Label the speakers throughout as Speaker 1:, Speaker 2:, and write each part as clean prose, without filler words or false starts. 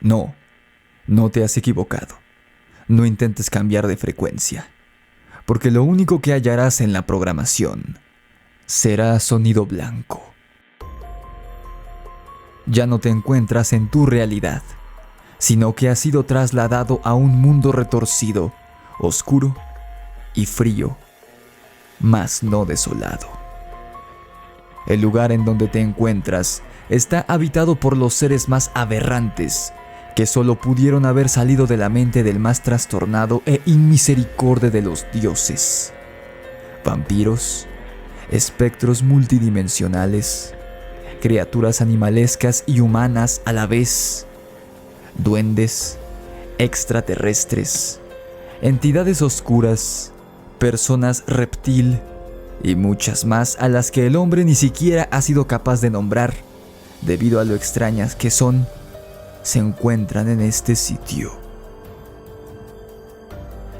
Speaker 1: No, no te has equivocado. No intentes cambiar de frecuencia, porque lo único que hallarás en la programación será sonido blanco. Ya no te encuentras en tu realidad, sino que has sido trasladado a un mundo retorcido, oscuro y frío, mas no desolado. El lugar en donde te encuentras está habitado por los seres más aberrantes que solo pudieron haber salido de la mente del más trastornado e inmisericorde de los dioses. Vampiros, espectros multidimensionales, criaturas animalescas y humanas a la vez, duendes, extraterrestres, entidades oscuras, personas reptil y muchas más a las que el hombre ni siquiera ha sido capaz de nombrar, debido a lo extrañas que son, se encuentran en este sitio.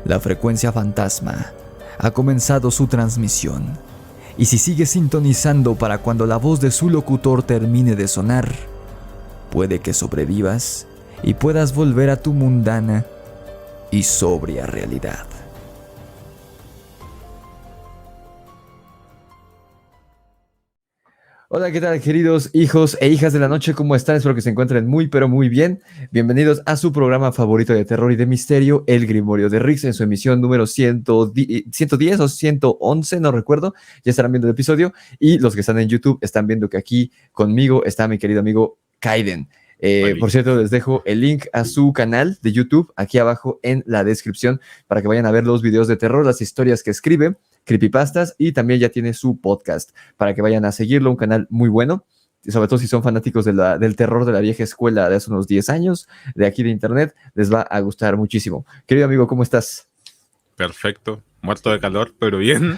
Speaker 1: La frecuencia fantasma ha comenzado su transmisión, y si sigues sintonizando para cuando la voz de su locutor termine de sonar, puede que sobrevivas y puedas volver a tu mundana y sobria realidad. Hola, ¿qué tal, queridos hijos e hijas de la noche? ¿Cómo están? Espero que se encuentren muy, pero muy bien. Bienvenidos a su programa favorito de terror y de misterio, El Grimorio de Rix, en su emisión número 110 o 111, no recuerdo. Ya estarán viendo el episodio. Y los que están en YouTube están viendo que aquí conmigo está mi querido amigo Kaiden. Por cierto, les dejo el link a su canal de YouTube aquí abajo en la descripción para que vayan a ver los videos de terror, las historias que escribe, creepypastas, y también ya tiene su podcast para que vayan a seguirlo, un canal muy bueno, sobre todo si son fanáticos del terror de la vieja escuela de hace unos 10 años, de aquí de internet, les va a gustar muchísimo. Querido amigo, ¿cómo estás?
Speaker 2: Perfecto, muerto de calor, pero bien.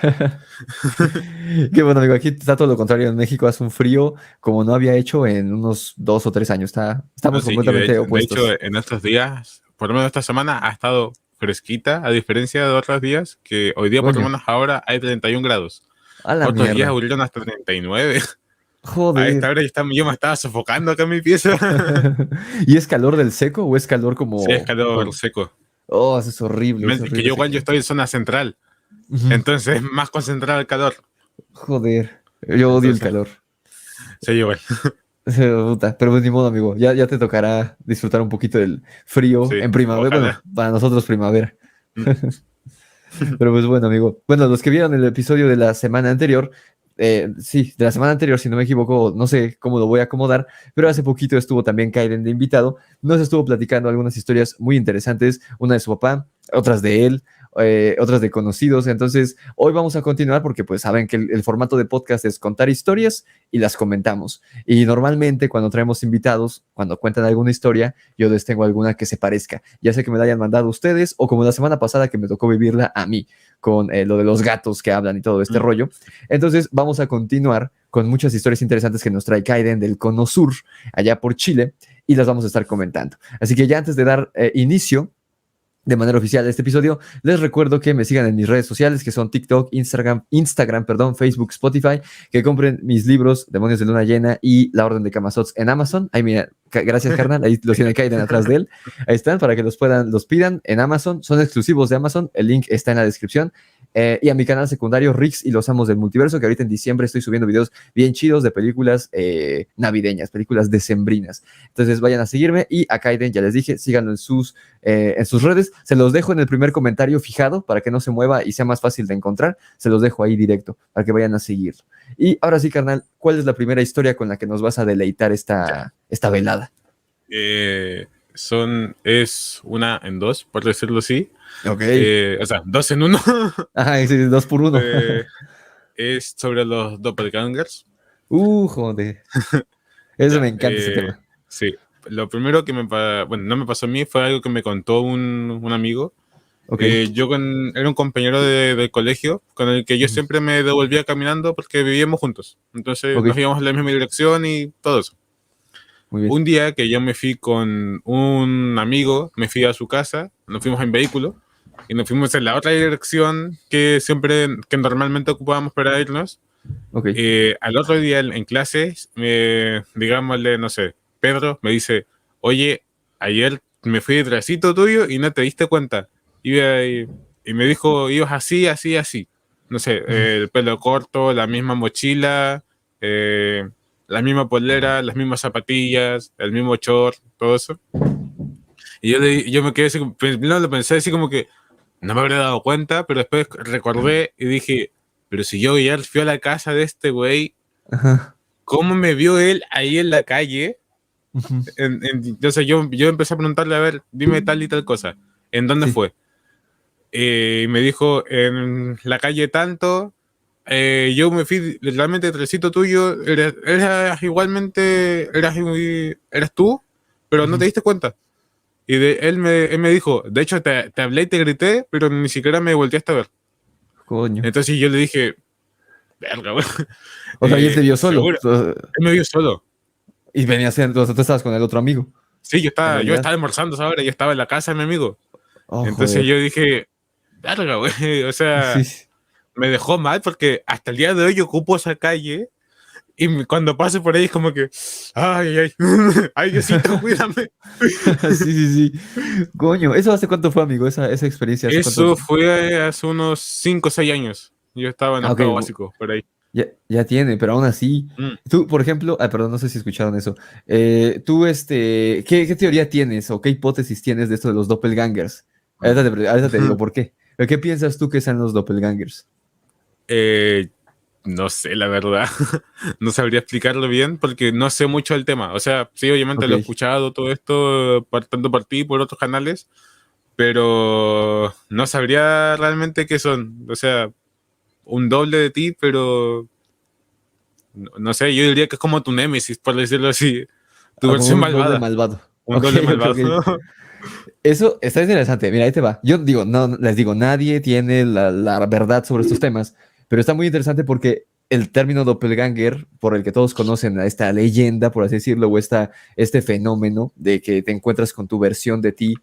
Speaker 1: Qué bueno, amigo, aquí está todo lo contrario. En México hace un frío como no había hecho en unos 2 o 3 años. Estamos
Speaker 2: Sí, y
Speaker 1: completamente
Speaker 2: de
Speaker 1: opuestos.
Speaker 2: hecho, en estos días, por lo menos esta semana, ha estado fresquita, a diferencia de otros días, que hoy día, por lo
Speaker 1: Coño,
Speaker 2: menos ahora, hay 31 grados.
Speaker 1: a la
Speaker 2: Otros días
Speaker 1: mierda.
Speaker 2: abrieron hasta 39. A esta
Speaker 1: Joder.
Speaker 2: hora yo me estaba sofocando acá en mi pieza.
Speaker 1: ¿Y es calor del seco o es calor
Speaker 2: Sí, es
Speaker 1: como
Speaker 2: calor
Speaker 1: por...
Speaker 2: seco.
Speaker 1: Oh, eso es
Speaker 2: Que
Speaker 1: horrible
Speaker 2: yo
Speaker 1: ese
Speaker 2: igual yo
Speaker 1: calor.
Speaker 2: estoy en zona central,
Speaker 1: Ujú.
Speaker 2: entonces es más concentrado el calor.
Speaker 1: Joder, yo odio el
Speaker 2: Entonces,
Speaker 1: calor.
Speaker 2: sí, igual.
Speaker 1: Puta, pero pues ni modo, amigo. Ya te tocará disfrutar un poquito del frío
Speaker 2: Sí,
Speaker 1: en primavera. Bueno,
Speaker 2: ojalá.
Speaker 1: para nosotros primavera.
Speaker 2: Mm.
Speaker 1: Pero pues bueno, amigo. Bueno, los que vieron el episodio de la semana anterior, sí, de la semana anterior, si no me equivoco, no sé cómo lo voy a acomodar, pero hace poquito estuvo también Kaiden de invitado. Nos estuvo platicando algunas historias muy interesantes, una de su papá, otras de él, otras de conocidos. Entonces, hoy vamos a continuar porque pues saben que el formato de podcast es contar historias y las comentamos. Y normalmente cuando traemos invitados, cuando cuentan alguna historia, yo les tengo alguna que se parezca. Ya sea que me la hayan mandado ustedes o como la semana pasada que me tocó vivirla a mí con lo de los gatos que hablan y todo este
Speaker 2: Mm.
Speaker 1: rollo. Entonces vamos a continuar con muchas historias interesantes que nos trae Kaiden del Cono Sur, allá por Chile, y las vamos a estar comentando. Así que ya antes de dar inicio de manera oficial de este episodio, les recuerdo que me sigan en mis redes sociales, que son TikTok, Instagram, Facebook, Spotify, que compren mis libros Demonios de Luna Llena y La Orden de Camazots en Amazon. Ahí mira, gracias, carnal, ahí los tiene Kaiden atrás de él. Ahí están, para que los pidan en Amazon, son exclusivos de Amazon, el link está en la descripción. Y a mi canal secundario, Rix y los Amos del Multiverso, que ahorita en diciembre estoy subiendo videos bien chidos de películas navideñas, películas decembrinas. Entonces vayan a seguirme, y a Kaiden, ya les dije, síganlo en sus redes. Se los dejo en el primer comentario fijado para que no se mueva y sea más fácil de encontrar. Se los dejo ahí directo para que vayan a seguirlo. Y ahora sí, carnal, ¿cuál es la primera historia con la que nos vas a deleitar esta velada?
Speaker 2: Es una en dos, por decirlo así.
Speaker 1: Ok.
Speaker 2: O sea, dos en uno.
Speaker 1: Ajá, sí, 2 por 1.
Speaker 2: Es sobre los doppelgangers.
Speaker 1: Joder. Eso me
Speaker 2: Ya,
Speaker 1: encanta ese tema.
Speaker 2: sí. Lo primero que bueno, no me pasó a mí, fue algo que me contó un amigo.
Speaker 1: Ok.
Speaker 2: Era un compañero del colegio con el que yo siempre me devolvía caminando porque vivíamos juntos. Entonces nos
Speaker 1: Ok.
Speaker 2: íbamos en la misma dirección y todo eso.
Speaker 1: Muy bien.
Speaker 2: Un día que yo me fui con un amigo, me fui a su casa, nos fuimos en vehículo y nos fuimos en la otra dirección que normalmente ocupábamos para irnos.
Speaker 1: Ok.
Speaker 2: Al otro día en clases, digámosle, no sé, Pedro me dice: oye, ayer me fui detrásito tuyo y no te diste cuenta. Y me dijo, ibas así, así, así. No sé, el pelo corto, la misma mochila, la misma polera, las mismas zapatillas, el mismo short, todo eso. Y yo me quedé así, primero lo pensé así como que no me habría dado cuenta, pero después recordé y dije, pero si yo ayer fui a la casa de este güey,
Speaker 1: Ajá.
Speaker 2: ¿cómo me vio él ahí en la calle?
Speaker 1: Ujú.
Speaker 2: Entonces yo empecé a preguntarle, a ver, dime tal y tal cosa. ¿En dónde
Speaker 1: Sí.
Speaker 2: fue? Me dijo, en la calle tanto. Yo me fui literalmente detrásito tuyo. Eras igualmente, eras tú, pero no
Speaker 1: Ujú.
Speaker 2: te diste cuenta. Y él me dijo, de hecho te hablé y te grité, pero ni siquiera me volteaste a ver.
Speaker 1: Coño.
Speaker 2: Entonces yo le dije, verga, güey.
Speaker 1: O sea, y él te vio solo.
Speaker 2: Seguro.
Speaker 1: O sea,
Speaker 2: Él me vio solo.
Speaker 1: y venías, o sea, tú estabas con el otro amigo,
Speaker 2: Sí,
Speaker 1: en
Speaker 2: yo
Speaker 1: realidad.
Speaker 2: estaba almorzando esa hora, yo estaba en la casa de mi amigo.
Speaker 1: Oh,
Speaker 2: Entonces yo
Speaker 1: joder.
Speaker 2: dije, verga, güey. O
Speaker 1: Sí,
Speaker 2: sea,
Speaker 1: sí.
Speaker 2: me dejó mal porque hasta el día de hoy yo ocupo esa calle y cuando paso por ahí es como que, ay, ay, ay, Diosito, cuídame.
Speaker 1: Sí, sí, sí. Coño, ¿eso hace cuánto fue, amigo? Esa experiencia, ¿hace cuánto?
Speaker 2: Eso fue hace unos 5 o 6 años. Yo estaba en
Speaker 1: Ah, ok,
Speaker 2: octavo básico, por ahí.
Speaker 1: ya tiene, pero aún así.
Speaker 2: Mm.
Speaker 1: Tú, por ejemplo, perdón, no sé si escucharon eso. Tú, ¿qué teoría tienes o qué hipótesis tienes de esto de los doppelgangers? Ahorita te digo por qué. ¿Pero qué piensas tú que sean los doppelgangers?
Speaker 2: Eh, no sé, la verdad. No sabría explicarlo bien porque no sé mucho del tema. O sea, sí, obviamente lo he
Speaker 1: Ok.
Speaker 2: escuchado todo esto, tanto por ti y por otros canales, pero no sabría realmente qué son. O sea, un doble de ti, pero no sé, yo diría que es como tu némesis, por decirlo así, tu
Speaker 1: Ah, como
Speaker 2: versión
Speaker 1: un doble
Speaker 2: malvada,
Speaker 1: malvado.
Speaker 2: un
Speaker 1: Ok,
Speaker 2: doble
Speaker 1: ok,
Speaker 2: malvado.
Speaker 1: ok. Eso está interesante. Mira, ahí te va. Yo digo, no, les digo, nadie tiene la verdad sobre estos temas, pero está muy interesante porque el término doppelganger, por el que todos conocen a esta leyenda, por así decirlo, o este fenómeno de que te encuentras con tu versión de ti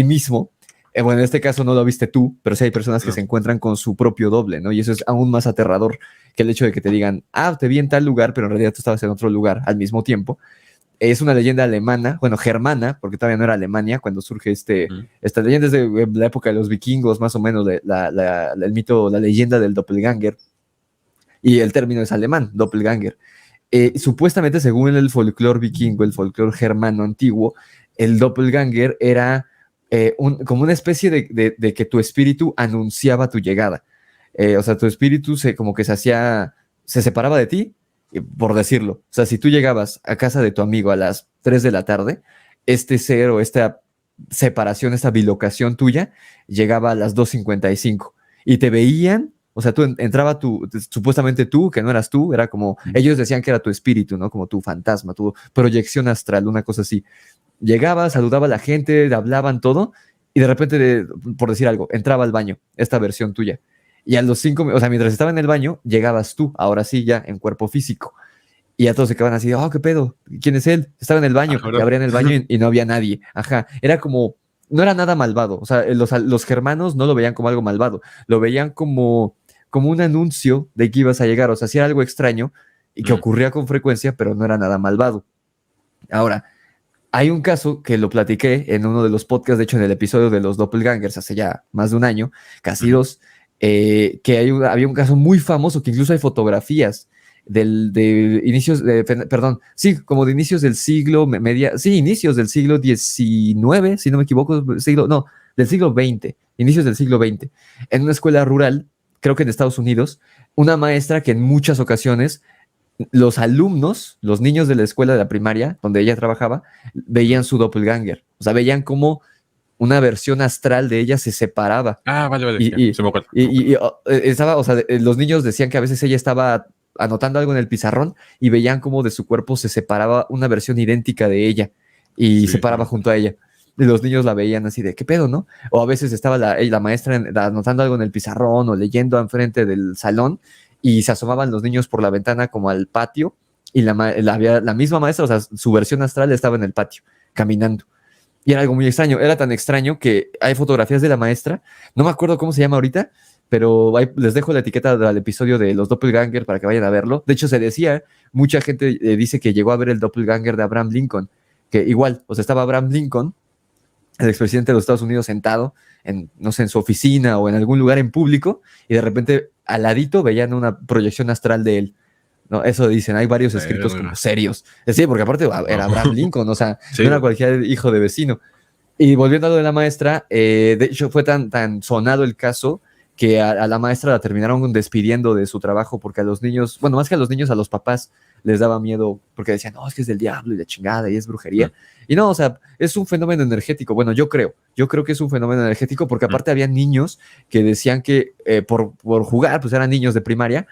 Speaker 1: mismo. Bueno, en este caso no lo viste tú, pero sí hay personas que
Speaker 2: No.
Speaker 1: se encuentran con su propio doble, ¿no? Y eso es aún más aterrador que el hecho de que te digan, ah, te vi en tal lugar, pero en realidad tú estabas en otro lugar al mismo tiempo. Es una leyenda alemana, bueno, germana, porque todavía no era Alemania cuando surge
Speaker 2: Mm.
Speaker 1: esta leyenda, es de la época de los vikingos, más o menos, de el mito, la leyenda del doppelganger, y el término es alemán, doppelganger. Supuestamente, según el folclore vikingo, el folclore germano antiguo, el doppelganger era como una especie de que tu espíritu anunciaba tu llegada. O sea, tu espíritu como que se separaba de ti, por decirlo. O sea, si tú llegabas a casa de tu amigo a las 3 de la tarde, este ser o esta separación, esta bilocación tuya, llegaba a las 2:55 y te veían. O sea, entraba supuestamente tú, que no eras tú, era como, ellos decían que era tu espíritu, ¿no? Como tu fantasma, tu proyección astral, una cosa así. Llegaba, saludaba a la gente, hablaban todo, y de repente, por decir algo, entraba al baño, esta versión tuya. Y a los 5, o sea, mientras estaba en el baño, llegabas tú, ahora sí, ya en cuerpo físico. Y ya todos se quedaban así, oh, ¿qué pedo? ¿Quién es él? Estaba en el
Speaker 2: Ah,
Speaker 1: baño, y
Speaker 2: cabrón.
Speaker 1: abrían el baño y no había nadie. Ajá, era como, no era nada malvado. O sea, los germanos no lo veían como algo malvado, lo veían como un anuncio de que ibas a llegar. O sea, sí era algo extraño y que
Speaker 2: Mm.
Speaker 1: ocurría con frecuencia, pero no era nada malvado. Ahora, hay un caso que lo platiqué en uno de los podcasts, de hecho en el episodio de los doppelgangers hace ya más de un año, casi
Speaker 2: Ujú.
Speaker 1: dos, que había un caso muy famoso que incluso hay fotografías de inicios, perdón, sí, como de inicios del siglo, inicios del siglo XIX, si no me equivoco, del siglo XX, inicios del siglo XX, en una escuela rural, creo que en Estados Unidos, una maestra que en muchas ocasiones los alumnos, los niños de la escuela de la primaria, donde ella trabajaba, veían su doppelganger. O sea, veían cómo una versión astral de ella se separaba.
Speaker 2: Ah, vale, vale, ya,
Speaker 1: Y, y,
Speaker 2: se me acuerdo.
Speaker 1: estaba, o sea, los niños decían que a veces ella estaba anotando algo en el pizarrón y veían cómo de su cuerpo se separaba una versión idéntica de ella y se
Speaker 2: Sí, me
Speaker 1: paraba
Speaker 2: acuerdo.
Speaker 1: junto a ella. Y los niños la veían así de, ¿qué pedo, no? O a veces estaba la maestra anotando algo en el pizarrón o leyendo enfrente del salón y se asomaban los niños por la ventana como al patio y la misma maestra, o sea, su versión astral estaba en el patio, caminando. Y era algo muy extraño, era tan extraño que hay fotografías de la maestra, no me acuerdo cómo se llama ahorita, pero les dejo la etiqueta del episodio de los doppelganger para que vayan a verlo. De hecho, se decía, mucha gente dice que llegó a ver el doppelganger de Abraham Lincoln, que igual, o sea, estaba Abraham Lincoln, el expresidente de los Estados Unidos, sentado en, no sé, en su oficina o en algún lugar en público, y de repente al ladito veían una proyección astral de él. No, eso dicen, hay varios escritos como serios. Sí, porque aparte era Abraham Lincoln, o sea, sí, no era cualquier hijo de vecino. Y volviendo a lo de la maestra, de hecho fue tan sonado el caso que a la maestra la terminaron despidiendo de su trabajo porque a los niños, bueno, más que a los niños, a los papás les daba miedo porque decían, no, es que es del diablo y la chingada y es brujería. Y no, o sea, es un fenómeno energético. Bueno, yo creo que es un fenómeno energético porque aparte había niños que decían que por jugar, pues eran niños de primaria,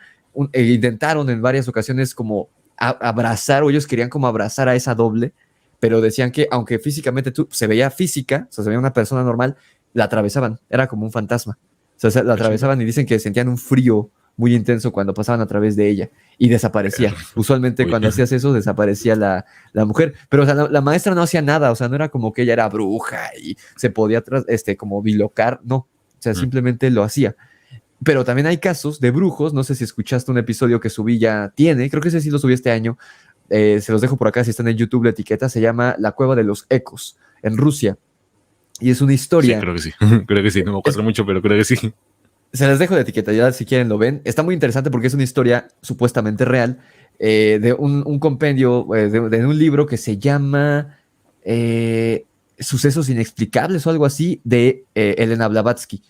Speaker 1: intentaron en varias ocasiones como abrazar, o ellos querían como abrazar a esa doble, pero decían que aunque físicamente se veía física, o sea, se veía una persona normal, la atravesaban, era como un fantasma. O sea, la atravesaban y dicen que sentían un frío muy intenso cuando pasaban a través de ella y desaparecía. Usualmente cuando hacías eso desaparecía la mujer, pero o sea, la maestra no hacía nada, o sea, no era como que ella era bruja y se podía como bilocar, no, o sea, simplemente lo hacía. Pero también hay casos de brujos, no sé si escuchaste un episodio que subí creo que ese sí lo subí este año, se los dejo por acá si están en YouTube la etiqueta, se llama La Cueva de los Ecos, en Rusia. Y es una historia.
Speaker 2: Sí, creo que sí, no me acuerdo mucho, pero creo que sí.
Speaker 1: Se les dejo la etiqueta, ya si quieren lo ven. Está muy interesante porque es una historia supuestamente real de un compendio, de un libro que se llama Sucesos Inexplicables o algo así, de Elena Blavatsky.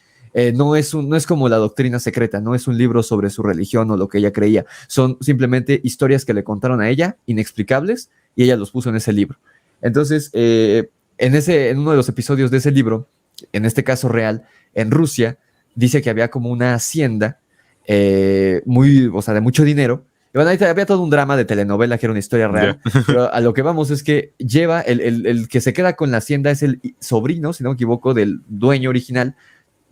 Speaker 1: No es como La Doctrina Secreta, no es un libro sobre su religión o lo que ella creía. Son simplemente historias que le contaron a ella, inexplicables, y ella los puso en ese libro. Entonces, en uno de los episodios de ese libro, en este caso real, en Rusia, dice que había como una hacienda de mucho dinero. Y bueno, ahí había todo un drama de telenovela que era una historia real. Pero a lo que vamos es que lleva, el que se queda con la hacienda es el sobrino, si no me equivoco, del dueño original.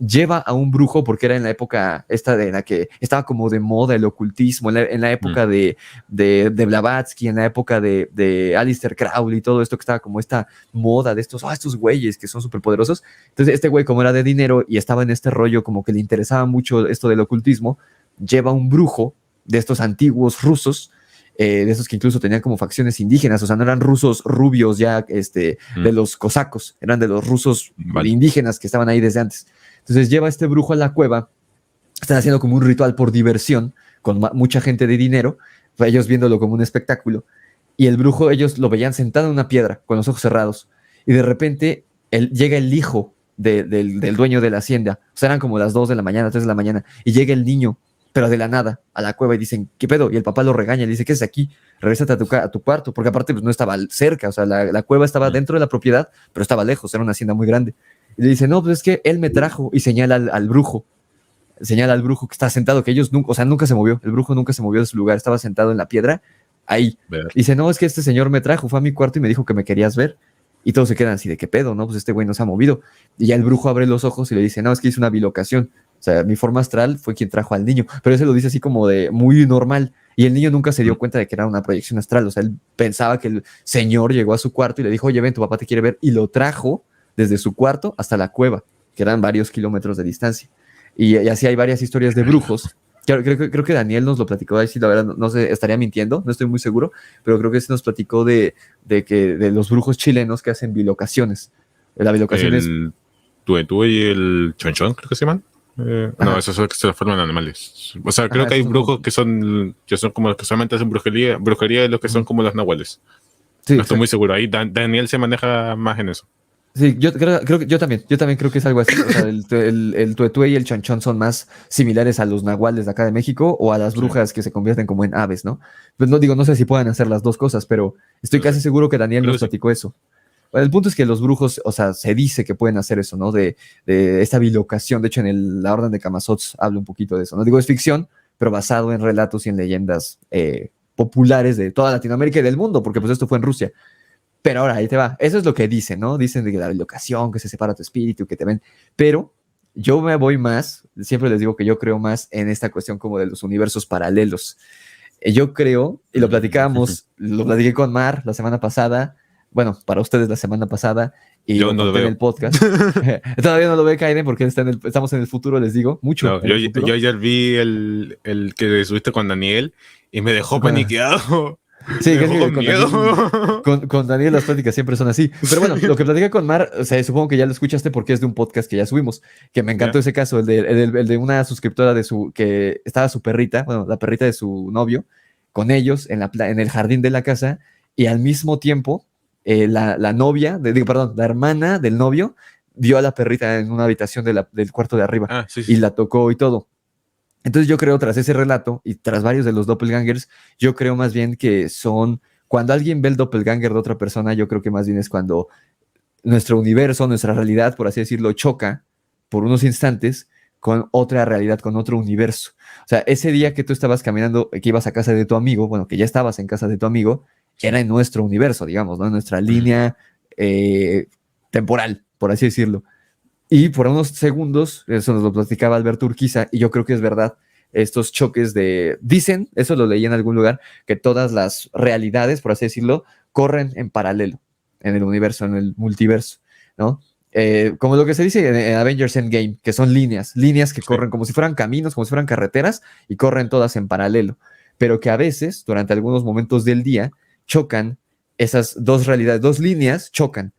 Speaker 1: Lleva a un brujo porque era en la época esta de la que estaba como de moda el ocultismo, en la época de Blavatsky, en la época de Aleister Crowley y todo esto, que estaba como esta moda de estos güeyes que son súper poderosos. Entonces este güey, como era de dinero y estaba en este rollo como que le interesaba mucho esto del ocultismo, lleva un brujo de estos antiguos rusos, de esos que incluso tenían como facciones indígenas, o sea, no eran rusos rubios ya de los cosacos, eran de los rusos indígenas que estaban ahí desde antes. Entonces lleva a este brujo a la cueva, están haciendo como un ritual por diversión, con mucha gente de dinero, ellos viéndolo como un espectáculo, y el brujo, ellos lo veían sentado en una piedra, con los ojos cerrados, y de repente llega el hijo del dueño de la hacienda, o sea, eran como las 2 de la mañana, 3 de la mañana, y llega el niño, pero de la nada, a la cueva, y dicen, ¿qué pedo? Y el papá lo regaña, le dice, ¿qué es aquí? Regrésate a tu cuarto, porque aparte pues, no estaba cerca, o sea, la cueva estaba dentro de la propiedad, pero estaba lejos, era una hacienda muy grande. Y le dice, no, pues es que él me trajo, y señala al brujo que está sentado, que ellos nunca se movió, el brujo nunca se movió de su lugar, estaba sentado en la piedra, ahí. Dice, no, es que este señor me trajo, fue a mi cuarto y me dijo que me querías ver. Y todos se quedan así de qué pedo, ¿no? Pues este güey no se ha movido. Y ya el brujo abre los ojos y le dice, no, es que hice una bilocación. O sea, mi forma astral fue quien trajo al niño. Pero ese lo dice así como de muy normal. Y el niño nunca se dio cuenta de que era una proyección astral. O sea, él pensaba que el señor llegó a su cuarto y le dijo, oye, ven, tu papá te quiere ver. Y lo trajo desde su cuarto hasta la cueva, que eran varios kilómetros de distancia. Y así hay varias historias de brujos. Creo que Daniel nos lo platicó, ahí sí, la verdad, no sé, estaría mintiendo, no estoy muy seguro, pero creo que sí nos platicó de los brujos chilenos que hacen bilocaciones. La bilocación es...
Speaker 2: El tuetú y el chonchón, creo que se llaman. No, esos son que se transforman en animales. O sea, creo que hay brujos que son como los que solamente hacen brujería de los que son como los nahuales. Sí, no estoy muy seguro, ahí Daniel se maneja más en eso.
Speaker 1: Sí, yo también creo que es algo así. O sea, el tuetué y el chanchón son más similares a los nahuales de acá de México o a las brujas que se convierten como en aves, ¿no? Pues no sé si puedan hacer las dos cosas, pero estoy casi seguro que Daniel nos platicó eso. Bueno, el punto es que los brujos, o sea, se dice que pueden hacer eso, ¿no? De esta bilocación. De hecho, en la Orden de Camazotz habla un poquito de eso, ¿no? Digo, es ficción, pero basado en relatos y en leyendas populares de toda Latinoamérica y del mundo, porque pues esto fue en Rusia. Pero ahora, ahí te va. Eso es lo que dicen, ¿no? Dicen de que la bilocación, que se separa tu espíritu, que te ven. Pero yo me voy más, siempre les digo que yo creo más en esta cuestión como de los universos paralelos. Yo creo, y lo platiqué con Mar la semana pasada, bueno, para ustedes la semana pasada, y
Speaker 2: yo no lo veo
Speaker 1: en el podcast. Todavía no lo ve Kaiden porque estamos en el futuro, les digo, mucho.
Speaker 2: No, yo ayer vi el que subiste con Daniel y me dejó paniqueado.
Speaker 1: Sí,
Speaker 2: Me
Speaker 1: que es
Speaker 2: dejó
Speaker 1: que
Speaker 2: con miedo.
Speaker 1: Con Daniel las pláticas siempre son así. Pero bueno, lo que platicé con Mar, o sea, supongo que ya lo escuchaste porque es de un podcast que ya subimos, que me encantó
Speaker 2: ¿Ya?
Speaker 1: ese caso, el de una suscriptora de su, que estaba su perrita, bueno, la perrita de su novio, con ellos en el jardín de la casa, y al mismo tiempo, la novia, digo, perdón, la hermana del novio, vio a la perrita en una habitación del cuarto de arriba
Speaker 2: Ah, sí, sí,
Speaker 1: y
Speaker 2: sí.
Speaker 1: la tocó y todo. Entonces yo creo, tras ese relato y tras varios de los doppelgangers, yo creo más bien que son, cuando alguien ve el doppelganger de otra persona, yo creo que más bien es cuando nuestro universo, nuestra realidad, por así decirlo, choca por unos instantes con otra realidad, con otro universo. O sea, ese día que tú estabas caminando, que ibas a casa de tu amigo, bueno, que ya estabas en casa de tu amigo,
Speaker 2: Sí.
Speaker 1: era en nuestro universo, digamos, ¿no? En nuestra
Speaker 2: Ujú.
Speaker 1: línea temporal, por así decirlo. Y por unos segundos, eso nos lo platicaba Alberto Urquiza, y yo creo que es verdad, estos choques dicen, eso lo leí en algún lugar, que todas las realidades, por así decirlo, corren en paralelo en el universo, en el multiverso, ¿no? Como lo que se dice en Avengers Endgame, que son líneas que
Speaker 2: Sí.
Speaker 1: corren como si fueran caminos, como si fueran carreteras, y corren todas en paralelo, pero que a veces, durante algunos momentos del día, chocan esas dos realidades, dos líneas chocan,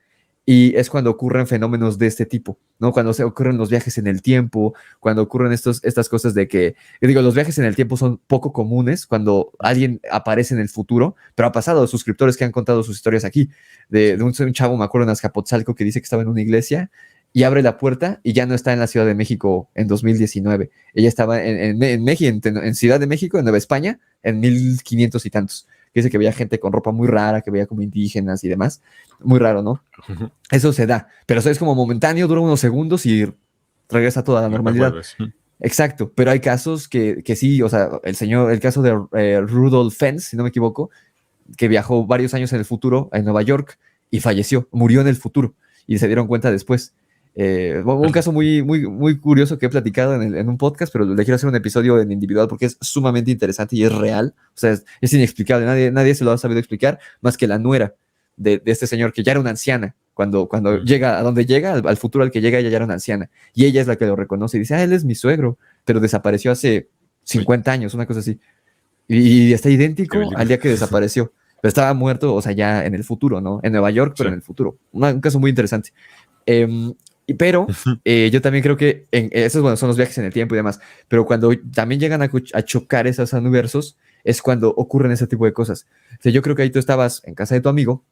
Speaker 1: y es cuando ocurren fenómenos de este tipo, ¿no? Cuando se ocurren los viajes en el tiempo, cuando ocurren estas cosas de que, yo digo, los viajes en el tiempo son poco comunes cuando alguien aparece en el futuro, pero ha pasado, suscriptores que han contado sus historias aquí, de un chavo, me acuerdo, en Azcapotzalco, que dice que estaba en una iglesia y abre la puerta y ya no está en la Ciudad de México en 2019. Ella estaba en México, en Ciudad de México, en Nueva España, en 1500 y tantos. Que dice que veía gente con ropa muy rara, que veía como indígenas y demás. Muy raro, ¿no?
Speaker 2: Ujú.
Speaker 1: Eso se da, pero eso es como momentáneo, dura unos segundos y regresa a toda la
Speaker 2: Después
Speaker 1: normalidad.
Speaker 2: vuelves.
Speaker 1: Exacto, pero hay casos que sí, o sea, el caso de Rudolf Fentz, si no me equivoco, que viajó varios años en el futuro a Nueva York y falleció, murió en el futuro y se dieron cuenta después. Un caso muy curioso que he platicado en un podcast, pero le quiero hacer un episodio en individual porque es sumamente interesante y es real, o sea, es inexplicable, nadie se lo ha sabido explicar más que la nuera de este señor que ya era una anciana. Cuando llega a donde llega, al futuro al que llega, ella ya era una anciana. Y ella es la que lo reconoce y dice, él es mi suegro, pero desapareció hace
Speaker 2: Sí.
Speaker 1: 50 años, una cosa así. Y está
Speaker 2: Qué
Speaker 1: idéntico al
Speaker 2: película.
Speaker 1: día que desapareció. Pero estaba muerto, o sea, ya en el futuro, ¿no? En Nueva York, pero
Speaker 2: Sí.
Speaker 1: en el futuro. Un caso muy interesante. Pero yo también creo que esos, bueno, son los viajes en el tiempo y demás. Pero cuando también llegan a chocar esos universos, es cuando ocurren ese tipo de cosas. O sea, yo creo que ahí tú estabas en casa de tu amigo,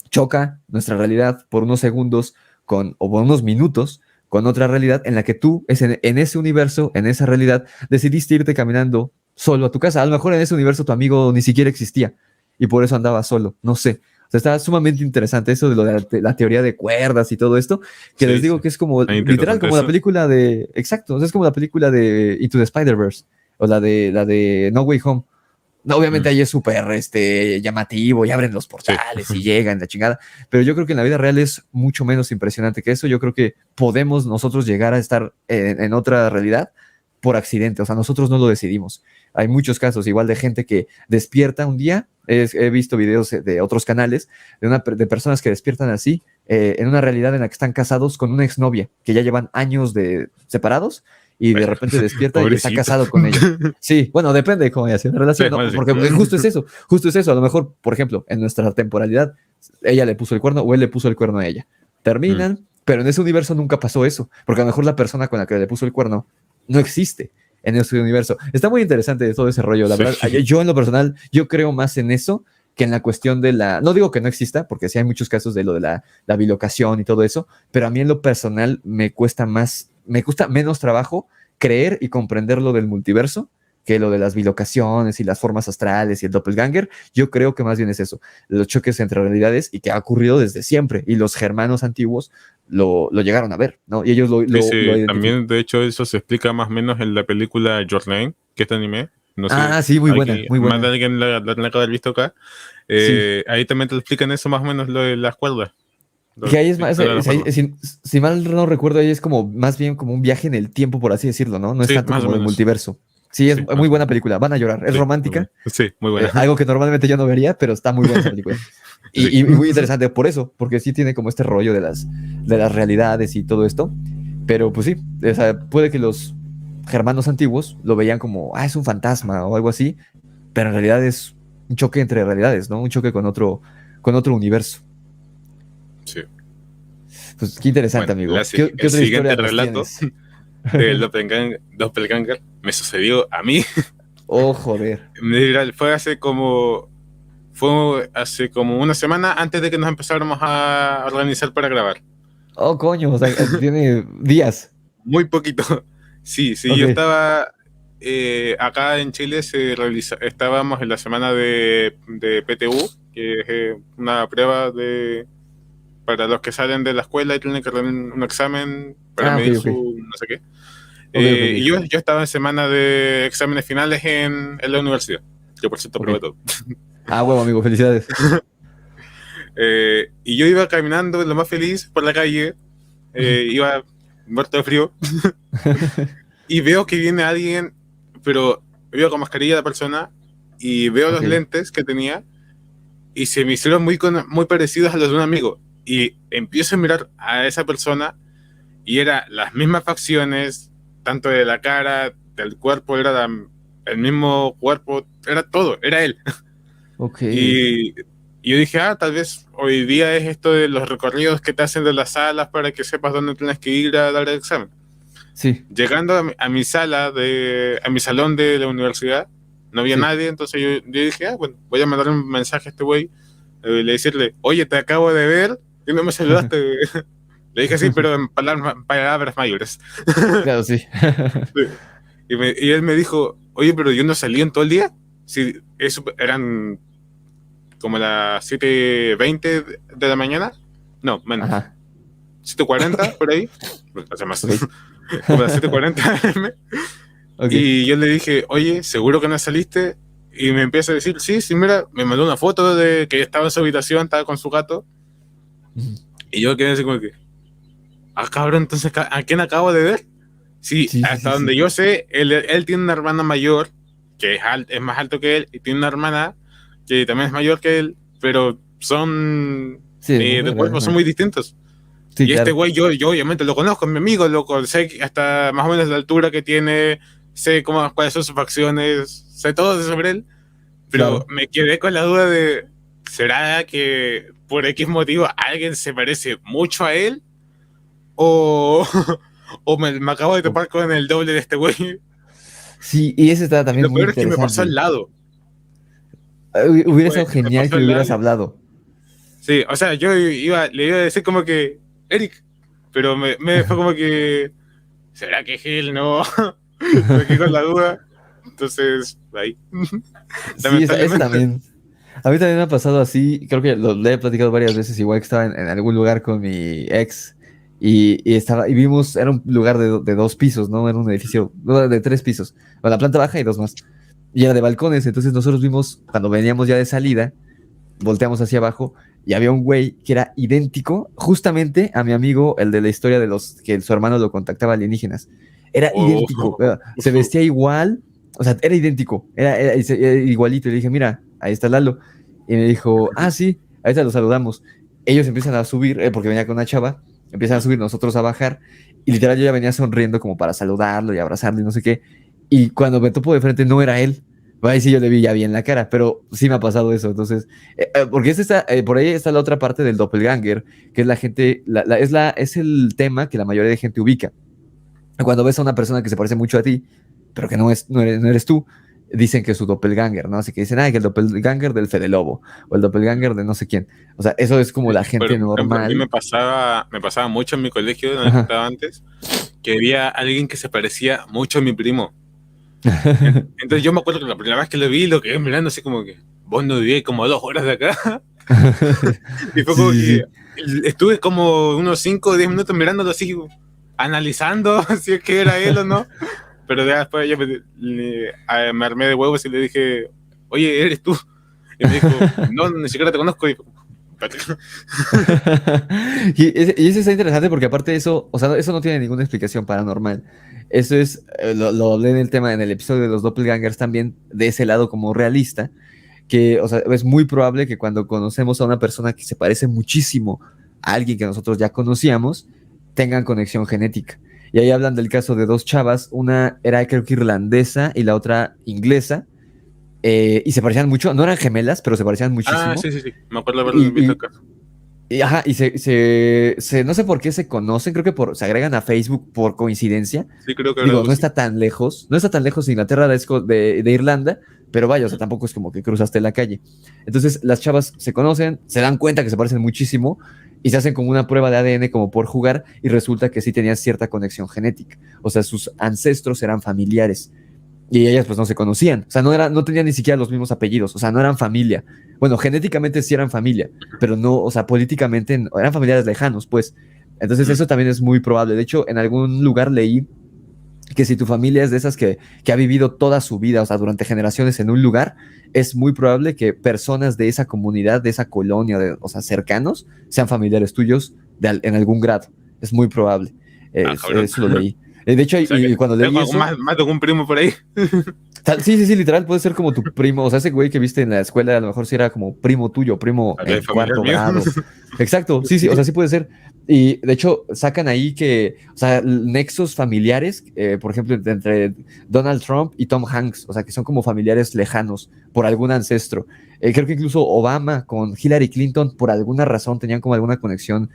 Speaker 1: choca nuestra realidad por unos segundos o por unos minutos con otra realidad en la que tú, en ese universo, en esa realidad, decidiste irte caminando solo a tu casa. A lo mejor en ese universo tu amigo ni siquiera existía y por eso andaba solo, no sé. O sea, está sumamente interesante eso de lo de la teoría de cuerdas y todo esto, que les
Speaker 2: Sí,
Speaker 1: digo
Speaker 2: sí.
Speaker 1: que es como,
Speaker 2: Tan
Speaker 1: literal,
Speaker 2: interesante
Speaker 1: como la
Speaker 2: eso.
Speaker 1: película de, exacto, o sea, es como la película de Into the Spider-Verse o la de No Way Home. No, obviamente
Speaker 2: Mm,
Speaker 1: ahí es súper llamativo y abren los
Speaker 2: sí.
Speaker 1: portales y llegan, la chingada. Pero yo creo que en la vida real es mucho menos impresionante que eso. Yo creo que podemos nosotros llegar a estar en otra realidad por accidente. O sea, nosotros no lo decidimos. Hay muchos casos igual de gente que despierta un día. He visto videos de otros canales de personas que despiertan así en una realidad en la que están casados con una exnovia que ya llevan años separados y de
Speaker 2: Bueno,
Speaker 1: repente despierta y está
Speaker 2: pobrecito.
Speaker 1: casado con ella. Sí, bueno, depende de cómo haya sido la
Speaker 2: Sí,
Speaker 1: relación, ¿no?
Speaker 2: bueno, sí.
Speaker 1: Porque justo es eso. A lo mejor, por ejemplo, en nuestra temporalidad, ella le puso el cuerno o él le puso el cuerno a ella.
Speaker 2: Mm,
Speaker 1: Terminan, pero en ese universo nunca pasó eso, porque a lo mejor la persona con la que le puso el cuerno no existe en ese universo. Está muy interesante todo ese rollo, la verdad.
Speaker 2: sí.
Speaker 1: Yo en lo personal, yo creo más en eso que en la cuestión de no digo que no exista, porque sí hay muchos casos de lo de la bilocación y todo eso, pero a mí en lo personal me cuesta menos trabajo creer y comprender lo del multiverso que lo de las bilocaciones y las formas astrales y el doppelganger. Yo creo que más bien es eso, los choques entre realidades y que ha ocurrido desde siempre y los germanos antiguos lo llegaron a ver, ¿no? Y ellos lo identifican.
Speaker 2: También, de hecho, eso se explica más o menos en la película Your Name, que este anime. No sé,
Speaker 1: Sí, muy buena, muy
Speaker 2: más de
Speaker 1: buena.
Speaker 2: alguien la tiene que haber visto acá.
Speaker 1: Sí.
Speaker 2: Ahí también te explican eso más o menos, lo de las cuerdas.
Speaker 1: Que ahí es
Speaker 2: La
Speaker 1: más,
Speaker 2: historia de las cuerdas.
Speaker 1: si mal no recuerdo, ahí es como más bien como un viaje en el tiempo, por así decirlo, ¿no? No es
Speaker 2: Sí,
Speaker 1: tanto
Speaker 2: más o
Speaker 1: como de
Speaker 2: menos.
Speaker 1: multiverso. Sí, es
Speaker 2: Sí,
Speaker 1: muy
Speaker 2: más o
Speaker 1: buena
Speaker 2: menos.
Speaker 1: película. Van a llorar. Es
Speaker 2: Sí, muy
Speaker 1: romántica.
Speaker 2: buena. Sí, muy buena.
Speaker 1: Algo que normalmente yo no vería, pero está muy buena esa película.
Speaker 2: Sí.
Speaker 1: Y muy interesante por eso, porque sí tiene como este rollo de las realidades y todo esto. Pero pues sí, o sea, puede que los germanos antiguos lo veían como, es un fantasma o algo así, pero en realidad es un choque entre realidades, ¿no? Un choque con otro universo.
Speaker 2: Sí.
Speaker 1: Pues qué interesante,
Speaker 2: Bueno,
Speaker 1: amigo. ¿Qué
Speaker 2: el
Speaker 1: otra
Speaker 2: siguiente
Speaker 1: historia nos
Speaker 2: relato
Speaker 1: tienes?
Speaker 2: del Doppelganger me sucedió a mí.
Speaker 1: Oh, joder.
Speaker 2: Literal, fue hace como una semana antes de que nos empezáramos a organizar para grabar.
Speaker 1: Oh, coño, o sea, tiene días.
Speaker 2: Muy poquito. Sí, sí, yo
Speaker 1: Ok,
Speaker 2: estaba acá en Chile, estábamos en la semana de PTU, que es una prueba para los que salen de la escuela y tienen que rendir un examen para
Speaker 1: ok,
Speaker 2: medir
Speaker 1: ok.
Speaker 2: su no sé qué.
Speaker 1: Ok, ok,
Speaker 2: Y
Speaker 1: ok.
Speaker 2: yo estaba en semana de exámenes finales en la universidad, que por cierto
Speaker 1: Ok.
Speaker 2: probé todo.
Speaker 1: Ah, huevo, amigo, felicidades.
Speaker 2: Y yo iba caminando lo más feliz por la calle, iba muerto de frío, y veo que viene alguien, pero veo con mascarilla la persona, y veo
Speaker 1: Ok.
Speaker 2: los lentes que tenía, y se me hicieron muy parecidos a los de un amigo. Y empiezo a mirar a esa persona, y era las mismas facciones, tanto de la cara, del cuerpo, el mismo cuerpo, era todo, era él.
Speaker 1: Ok.
Speaker 2: Y yo dije, tal vez hoy día es esto de los recorridos que te hacen de las salas para que sepas dónde tienes que ir a dar el examen.
Speaker 1: Sí,
Speaker 2: Llegando a mi a mi salón de la universidad, no había
Speaker 1: sí.
Speaker 2: nadie, entonces yo dije, bueno, voy a mandar un mensaje a este güey, le decirle, oye, te acabo de ver y no me saludaste. Le dije así, pero en palabras mayores.
Speaker 1: Claro, sí.
Speaker 2: Y él me dijo, oye, pero yo no salí en todo el día. Sí, eran como las 7:20 de la mañana. No, menos.
Speaker 1: Ajá.
Speaker 2: 7:40 por ahí. Hace más.
Speaker 1: Ok.
Speaker 2: Como las 7:40 AM.
Speaker 1: Ok.
Speaker 2: Y yo le dije, oye, ¿seguro que no saliste? Y me empieza a decir, sí, sí, mira, me mandó una foto de que estaba en su habitación, estaba con su gato.
Speaker 1: Ujú.
Speaker 2: Y yo quedé así como que, cabrón, entonces, ¿a quién acabo de ver? Sí,
Speaker 1: Sí, sí,
Speaker 2: hasta
Speaker 1: sí,
Speaker 2: donde
Speaker 1: sí.
Speaker 2: yo sé, él tiene una hermana mayor, que es más alto que él, y tiene una hermana que también es mayor que él, pero son
Speaker 1: Sí,
Speaker 2: de
Speaker 1: mujer.
Speaker 2: cuerpo, son muy distintos.
Speaker 1: Sí,
Speaker 2: Y este
Speaker 1: claro.
Speaker 2: güey, yo obviamente lo conozco, es mi amigo, sé hasta más o menos la altura que tiene, sé cuáles son sus facciones, sé todo sobre él, pero
Speaker 1: Claro.
Speaker 2: me quedé con la duda de, ¿será que por X motivo alguien se parece mucho a él? ¿O, o me acabo de
Speaker 1: O-
Speaker 2: topar con el doble de este güey?
Speaker 1: Sí, y ese está
Speaker 2: Y
Speaker 1: también
Speaker 2: lo
Speaker 1: muy
Speaker 2: peor es que me pasó al
Speaker 1: interesante.
Speaker 2: lado.
Speaker 1: Hubiera estado
Speaker 2: Me
Speaker 1: genial
Speaker 2: pasó
Speaker 1: que le
Speaker 2: al
Speaker 1: hubieras
Speaker 2: lado.
Speaker 1: hablado.
Speaker 2: Sí, o sea, le iba a decir como que, Eric, pero me fue como que, ¿será que es él? No. Me quedé con la duda. Entonces, ahí.
Speaker 1: Sí, ese
Speaker 2: Lamentablemente.
Speaker 1: también. A mí también me ha pasado así, creo que lo he platicado varias veces, igual que estaba en algún lugar con mi ex y estaba, y vimos, era un lugar de dos pisos, ¿no? Era un edificio no, de tres pisos, con la planta baja y dos más. Y era de balcones, entonces nosotros vimos, cuando veníamos ya de salida, volteamos hacia abajo y había un güey que era idéntico justamente a mi amigo, el de la historia de los que su hermano lo contactaba alienígenas. Era
Speaker 2: Oh,
Speaker 1: idéntico, se vestía igual, o sea, era idéntico, era igualito. Y le dije, mira, ahí está Lalo. Y me dijo, ah, sí, ahorita lo saludamos. Ellos empiezan a subir, porque venía con una chava, empiezan a subir, nosotros a bajar. Y literal yo ya venía sonriendo como para saludarlo y abrazarlo y no sé qué. Y cuando me topo de frente no era él. Ahí sí yo le vi ya bien la cara, pero sí me ha pasado eso. Entonces, porque por ahí está la otra parte del doppelganger, que es la gente, es el tema que la mayoría de gente ubica. Cuando ves a una persona que se parece mucho a ti, pero que no eres tú, dicen que es su doppelganger, ¿no? Así que dicen, que el doppelganger del Fede Lobo, o el doppelganger de no sé quién. O sea, eso es como la
Speaker 2: pero
Speaker 1: gente
Speaker 2: por ejemplo, a mí
Speaker 1: normal.
Speaker 2: me pasaba mucho en mi colegio, donde
Speaker 1: Ajá.
Speaker 2: estaba antes, que había alguien que se parecía mucho a mi primo. Entonces yo me acuerdo que la primera vez que lo vi, lo quedé mirando así como que, vos no vivías como a 2 horas de acá. Y fue
Speaker 1: Sí,
Speaker 2: como
Speaker 1: sí,
Speaker 2: que
Speaker 1: sí.
Speaker 2: estuve como unos 5 o 10 minutos mirándolo así, analizando si es que era él o no. Pero ya después me armé de huevos y le dije, oye, ¿eres tú? Y me dijo, no, ni siquiera te conozco. Y,
Speaker 1: Y eso está interesante porque aparte de eso, o sea, eso no tiene ninguna explicación paranormal. Eso es, lo hablé en el tema, en el episodio de los doppelgangers también, de ese lado como realista, que, o sea, es muy probable que cuando conocemos a una persona que se parece muchísimo a alguien que nosotros ya conocíamos, tengan conexión genética. Y ahí hablan del caso de dos chavas, una era creo que irlandesa y la otra inglesa, y se parecían mucho, no eran gemelas, pero se parecían
Speaker 2: Ah,
Speaker 1: muchísimo.
Speaker 2: sí, sí, sí. Me acuerdo haberlo visto
Speaker 1: Y,
Speaker 2: acá.
Speaker 1: ajá, y no sé por qué se conocen, creo que se agregan a Facebook por coincidencia.
Speaker 2: Sí, creo que era
Speaker 1: Digo,
Speaker 2: algo
Speaker 1: no
Speaker 2: así.
Speaker 1: está tan lejos, no está tan lejos de Inglaterra de Irlanda, pero vaya, o sea, tampoco es como que cruzaste la calle. Entonces, las chavas se conocen, se dan cuenta que se parecen muchísimo y se hacen como una prueba de ADN como por jugar y resulta que sí tenían cierta conexión genética. O sea, sus ancestros eran familiares y ellas pues no se conocían. O sea, no tenían ni siquiera los mismos apellidos, o sea, no eran familia. Bueno, genéticamente sí eran familia, pero no, o sea, políticamente eran familiares lejanos, pues. Entonces eso también es muy probable. De hecho, en algún lugar leí que si tu familia es de esas que ha vivido toda su vida, o sea, durante generaciones en un lugar, es muy probable que personas de esa comunidad, de esa colonia, o sea, cercanos, sean familiares tuyos en algún grado. Es muy probable.
Speaker 2: Ah, cabrón.
Speaker 1: Eso lo leí. De hecho,
Speaker 2: O sea que
Speaker 1: y cuando
Speaker 2: tengo
Speaker 1: leí
Speaker 2: algo
Speaker 1: eso,
Speaker 2: más de un primo por ahí.
Speaker 1: sí, sí, sí, literal, puede ser como tu primo, o sea, ese güey que viste en la escuela, a lo mejor sí era como primo tuyo, primo
Speaker 2: Acá hay
Speaker 1: en
Speaker 2: familiar
Speaker 1: cuarto
Speaker 2: mío.
Speaker 1: grado. Exacto, sí, sí, o sea, sí puede ser. Y de hecho, sacan ahí que, o sea, nexos familiares, por ejemplo, entre Donald Trump y Tom Hanks, o sea, que son como familiares lejanos por algún ancestro. Creo que incluso Obama con Hillary Clinton, por alguna razón, tenían como alguna conexión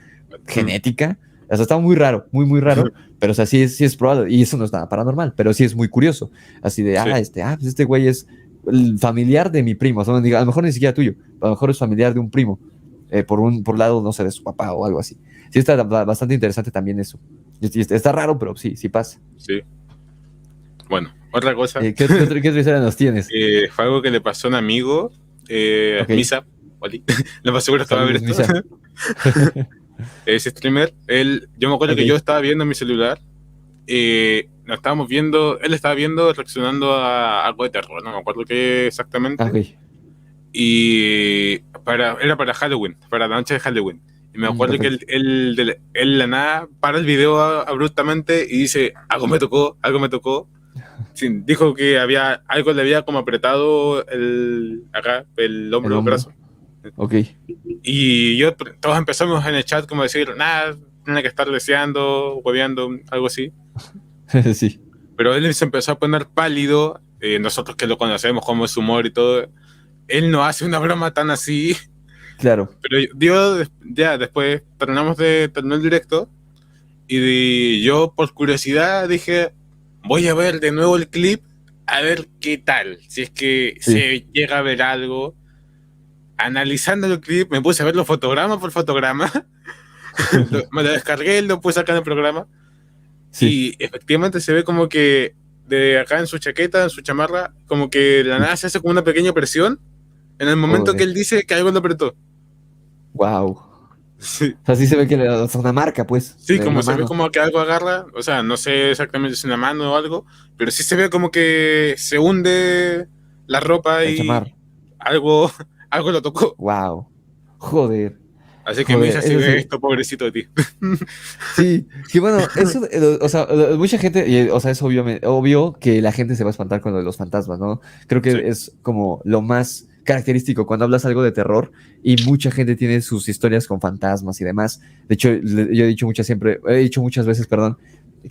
Speaker 1: genética. O sea, estaba muy raro, muy, muy raro, pero o sea, sí es probable, y eso no es nada paranormal, pero sí es muy curioso. Así de,
Speaker 2: Sí.
Speaker 1: pues este güey es el familiar de mi primo, o sea, a lo mejor ni siquiera tuyo, a lo mejor es familiar de un primo, por lado, no sé, de su papá o algo así. Sí está bastante interesante también eso. Está raro, pero sí pasa.
Speaker 2: Sí. Bueno, otra cosa.
Speaker 1: ¿Qué otra historia nos tienes?
Speaker 2: Fue algo que le pasó a un amigo,
Speaker 1: Ok,
Speaker 2: Misa, Oli. Lo más seguro es que va a ver
Speaker 1: saludos,
Speaker 2: esto.
Speaker 1: Misa.
Speaker 2: Ese streamer, yo me acuerdo
Speaker 1: Ok,
Speaker 2: que yo estaba viendo en mi celular, nos estábamos viendo, él estaba viendo, reaccionando a algo de terror, no me acuerdo qué exactamente,
Speaker 1: ok,
Speaker 2: y era para Halloween, para la noche de Halloween. Y me acuerdo que
Speaker 1: perfecto.
Speaker 2: él la nada para el video abruptamente y dice, algo me tocó, algo me tocó. Sí, dijo que algo le había como apretado acá, el
Speaker 1: El
Speaker 2: hombro, el
Speaker 1: hombro,
Speaker 2: brazo.
Speaker 1: ok.
Speaker 2: Y todos empezamos en el chat como a decir, nada, tiene que estar deseando, hueveando, algo así.
Speaker 1: Sí,
Speaker 2: Pero él se empezó a poner pálido, nosotros que lo conocemos, como es su humor y todo, él no hace una broma tan así.
Speaker 1: claro.
Speaker 2: Pero ya después terminó el directo y yo por curiosidad dije, voy a ver de nuevo el clip a ver qué tal, si es que
Speaker 1: Sí,
Speaker 2: se llega a ver algo. Analizando el clip, me puse a verlo fotograma por fotograma, me lo descargué, lo puse acá en el programa
Speaker 1: sí.
Speaker 2: y efectivamente se ve como que de acá en su chaqueta, en su chamarra, como que de la nada se hace como una pequeña presión en el momento que
Speaker 1: Joder,
Speaker 2: él dice que algo lo apretó.
Speaker 1: wow.
Speaker 2: Sí.
Speaker 1: O sea, sí se ve que le es una marca, pues,
Speaker 2: Sí,
Speaker 1: de
Speaker 2: como
Speaker 1: una
Speaker 2: se ve
Speaker 1: mano.
Speaker 2: como que algo agarra, o sea, no sé exactamente si es una mano o algo, pero sí se ve como que se hunde la ropa
Speaker 1: El
Speaker 2: y
Speaker 1: chamar.
Speaker 2: algo, algo lo tocó.
Speaker 1: Wow. Joder.
Speaker 2: Así que
Speaker 1: Joder,
Speaker 2: Misa, si
Speaker 1: eso
Speaker 2: ve
Speaker 1: sí.
Speaker 2: esto, pobrecito de ti.
Speaker 1: Sí, que bueno, eso, o sea, mucha gente, o sea, es obvio que la gente se va a espantar con lo de los fantasmas, ¿no? Creo
Speaker 2: Sí,
Speaker 1: que es como lo más característico cuando hablas algo de terror y mucha gente tiene sus historias con fantasmas y demás. De hecho, yo he dicho muchas veces, perdón,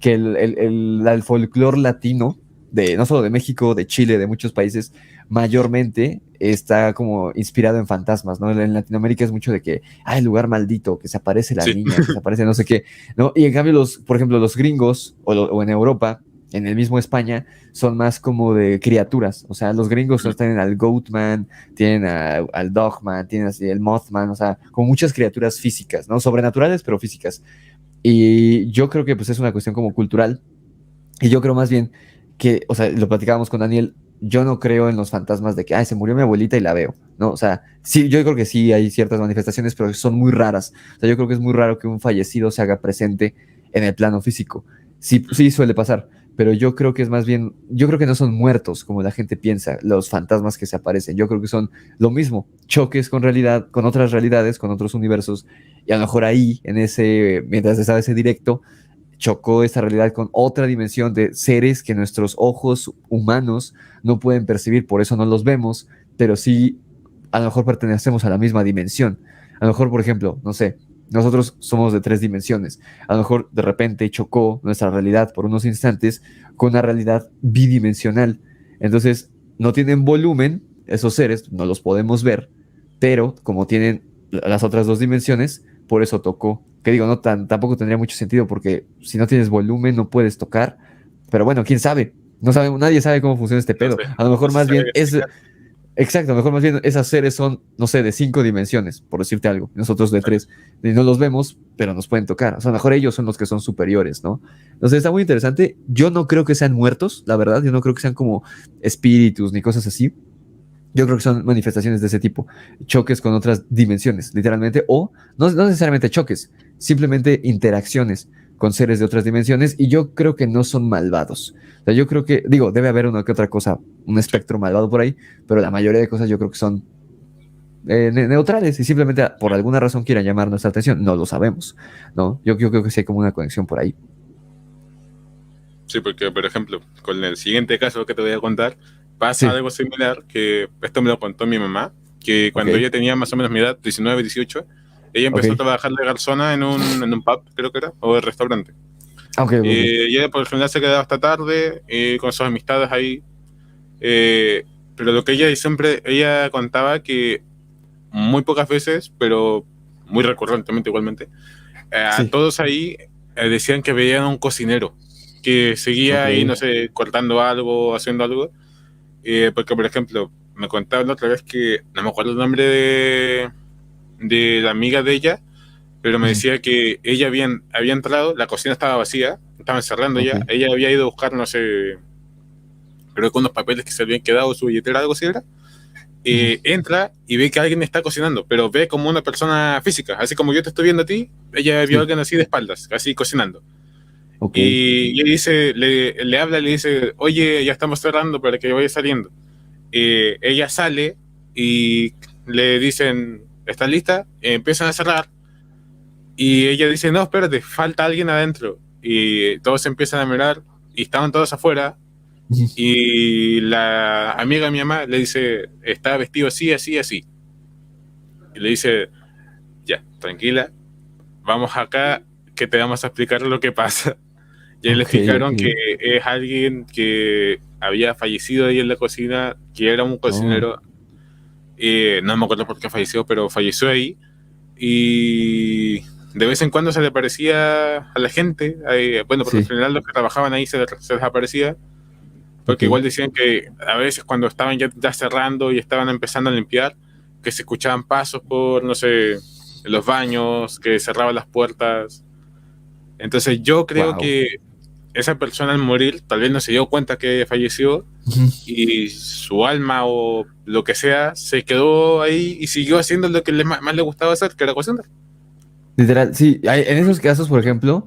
Speaker 1: que el folclore latino, no solo de México, de Chile, de muchos países, mayormente está como inspirado en fantasmas, ¿no? En Latinoamérica es mucho de que, el lugar maldito, que se aparece la
Speaker 2: sí,
Speaker 1: niña, que se aparece no sé qué, ¿no? Y en cambio, por ejemplo, los gringos o en Europa, en el mismo España, son más como de criaturas. O sea, los gringos tienen al Goatman, tienen al Dogman, tienen así el Mothman, o sea, como muchas criaturas físicas, ¿no? Sobrenaturales, pero físicas. Y yo creo que pues es una cuestión como cultural. Y yo creo más bien que, o sea, lo platicábamos con Daniel, yo no creo en los fantasmas de que, se murió mi abuelita y la veo, ¿no? O sea, sí, yo creo que sí hay ciertas manifestaciones, pero son muy raras. O sea, yo creo que es muy raro que un fallecido se haga presente en el plano físico. Sí, sí suele pasar, pero yo creo que es más bien, yo creo que no son muertos como la gente piensa, los fantasmas que se aparecen. Yo creo que son lo mismo, choques con realidad, con otras realidades, con otros universos, y a lo mejor ahí, mientras estaba ese directo, chocó esta realidad con otra dimensión de seres que nuestros ojos humanos no pueden percibir, por eso no los vemos, pero sí a lo mejor pertenecemos a la misma dimensión. A lo mejor, por ejemplo, no sé, nosotros somos de 3 dimensiones. A lo mejor de repente chocó nuestra realidad por unos instantes con una realidad bidimensional. Entonces, no tienen volumen, esos seres no los podemos ver, pero como tienen las otras dos dimensiones, por eso tocó. Que digo, no tampoco tendría mucho sentido porque si no tienes volumen no puedes tocar. Pero bueno, quién sabe. No sabe, nadie sabe cómo funciona este pedo. A lo mejor
Speaker 2: No se
Speaker 1: más bien
Speaker 2: sabe
Speaker 1: es.
Speaker 2: explicar.
Speaker 1: Exacto, a lo mejor más bien esas seres son, no sé, de 5 dimensiones, por decirte algo. Nosotros de 3. Y no los vemos, pero nos pueden tocar. O sea, a lo mejor ellos son los que son superiores, ¿no? Entonces está muy interesante. Yo no creo que sean muertos, la verdad. Yo no creo que sean como espíritus ni cosas así. Yo creo que son manifestaciones de ese tipo, choques con otras dimensiones, literalmente, o no necesariamente choques, simplemente interacciones con seres de otras dimensiones, y yo creo que no son malvados. O sea, yo creo que, digo, debe haber una que otra cosa, un espectro malvado por ahí, pero la mayoría de cosas yo creo que son neutrales y simplemente por alguna razón quieran llamar nuestra atención, no lo sabemos, ¿no? Yo creo que sí hay como una conexión por ahí.
Speaker 2: Sí, porque, por ejemplo, con el siguiente caso que te voy a contar, pasa
Speaker 1: Sí.
Speaker 2: algo similar, que esto me lo contó mi mamá, que cuando
Speaker 1: Ok.
Speaker 2: ella tenía más o menos mi edad, 19, 18, ella empezó
Speaker 1: Ok.
Speaker 2: a trabajar de garzona en un pub, creo que era, o de restaurante.
Speaker 1: Ok, ok, ok.
Speaker 2: Y ella por lo general se quedaba hasta tarde con sus amistades ahí. Pero lo que ella contaba que muy pocas veces, pero muy recurrentemente igualmente, a
Speaker 1: Sí.
Speaker 2: todos ahí decían que veían a un cocinero que seguía ahí, no
Speaker 1: Ok.
Speaker 2: sé, cortando algo, haciendo algo. Porque, por ejemplo, me contaba la otra vez que, no me acuerdo el nombre de la amiga de ella, pero me
Speaker 1: Ujú.
Speaker 2: decía que ella había entrado, la cocina estaba vacía, estaban cerrando
Speaker 1: Ok.
Speaker 2: ya, ella había ido a buscar, no sé, creo que unos papeles que se habían quedado, su billetera, algo así era.
Speaker 1: Ujú.
Speaker 2: Entra y ve que alguien está cocinando, pero ve como una persona física, así como yo te estoy viendo a ti, ella vio a
Speaker 1: Sí.
Speaker 2: alguien así de espaldas, así cocinando.
Speaker 1: Ok.
Speaker 2: Y él dice, le habla, le dice, oye, ya estamos cerrando para que vaya saliendo. Ella sale y le dicen, ¿estás lista? Empiezan a cerrar y ella dice, no, espérate, falta alguien adentro. Y todos se empiezan a mirar y estaban todos afuera.
Speaker 1: Ujú.
Speaker 2: Y la amiga de mi mamá le dice, está vestido así, así, así. Y le dice, ya, tranquila, vamos acá que te vamos a explicar lo que pasa. Y ahí le
Speaker 1: Ok, ok.
Speaker 2: explicaron que es alguien que había fallecido ahí en la cocina, que era un
Speaker 1: Oh,
Speaker 2: cocinero, no me acuerdo por qué falleció, pero falleció ahí. Y de vez en cuando se le aparecía a la gente, bueno, por lo
Speaker 1: sí,
Speaker 2: general los que trabajaban ahí se les aparecía,
Speaker 1: ok.
Speaker 2: porque igual decían que a veces cuando estaban ya cerrando y estaban empezando a limpiar, que se escuchaban pasos por, no sé, en los baños, que cerraban las puertas. Entonces yo creo
Speaker 1: Wow.
Speaker 2: que esa persona al morir tal vez no se dio cuenta que falleció y su alma o lo que sea se quedó ahí y siguió haciendo lo que más le gustaba hacer, que era cocinar.
Speaker 1: Literal, sí, en esos casos, por ejemplo,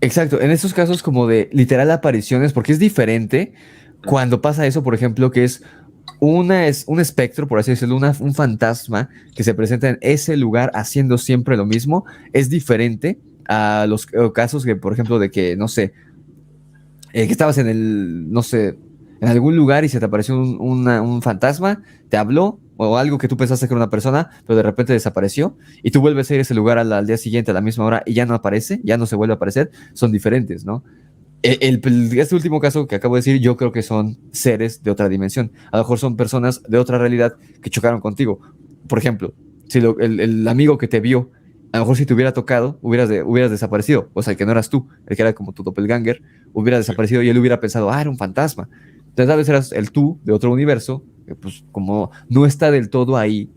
Speaker 1: exacto, en esos casos como de literal apariciones, porque es diferente cuando pasa eso, por ejemplo, que es un espectro, por así decirlo, un fantasma que se presenta en ese lugar haciendo siempre lo mismo, es diferente a los casos que, por ejemplo, de que, no sé, que estabas en el, no sé, en algún lugar y se te apareció un fantasma, te habló o algo que tú pensaste que era una persona, pero de repente desapareció y tú vuelves a ir a ese lugar al día siguiente a la misma hora y ya no aparece, ya no se vuelve a aparecer, son diferentes, ¿no? Este último caso que acabo de decir, yo creo que son seres de otra dimensión. A lo mejor son personas de otra realidad que chocaron contigo. Por ejemplo, si el amigo que te vio, a lo mejor si te hubiera tocado, hubieras desaparecido. O sea, el que no eras tú, el que era como tu doppelganger, hubiera
Speaker 2: Sí.
Speaker 1: desaparecido y él hubiera pensado, era un fantasma. Entonces, tal vez eras el tú de otro universo, que pues como no está del todo ahí,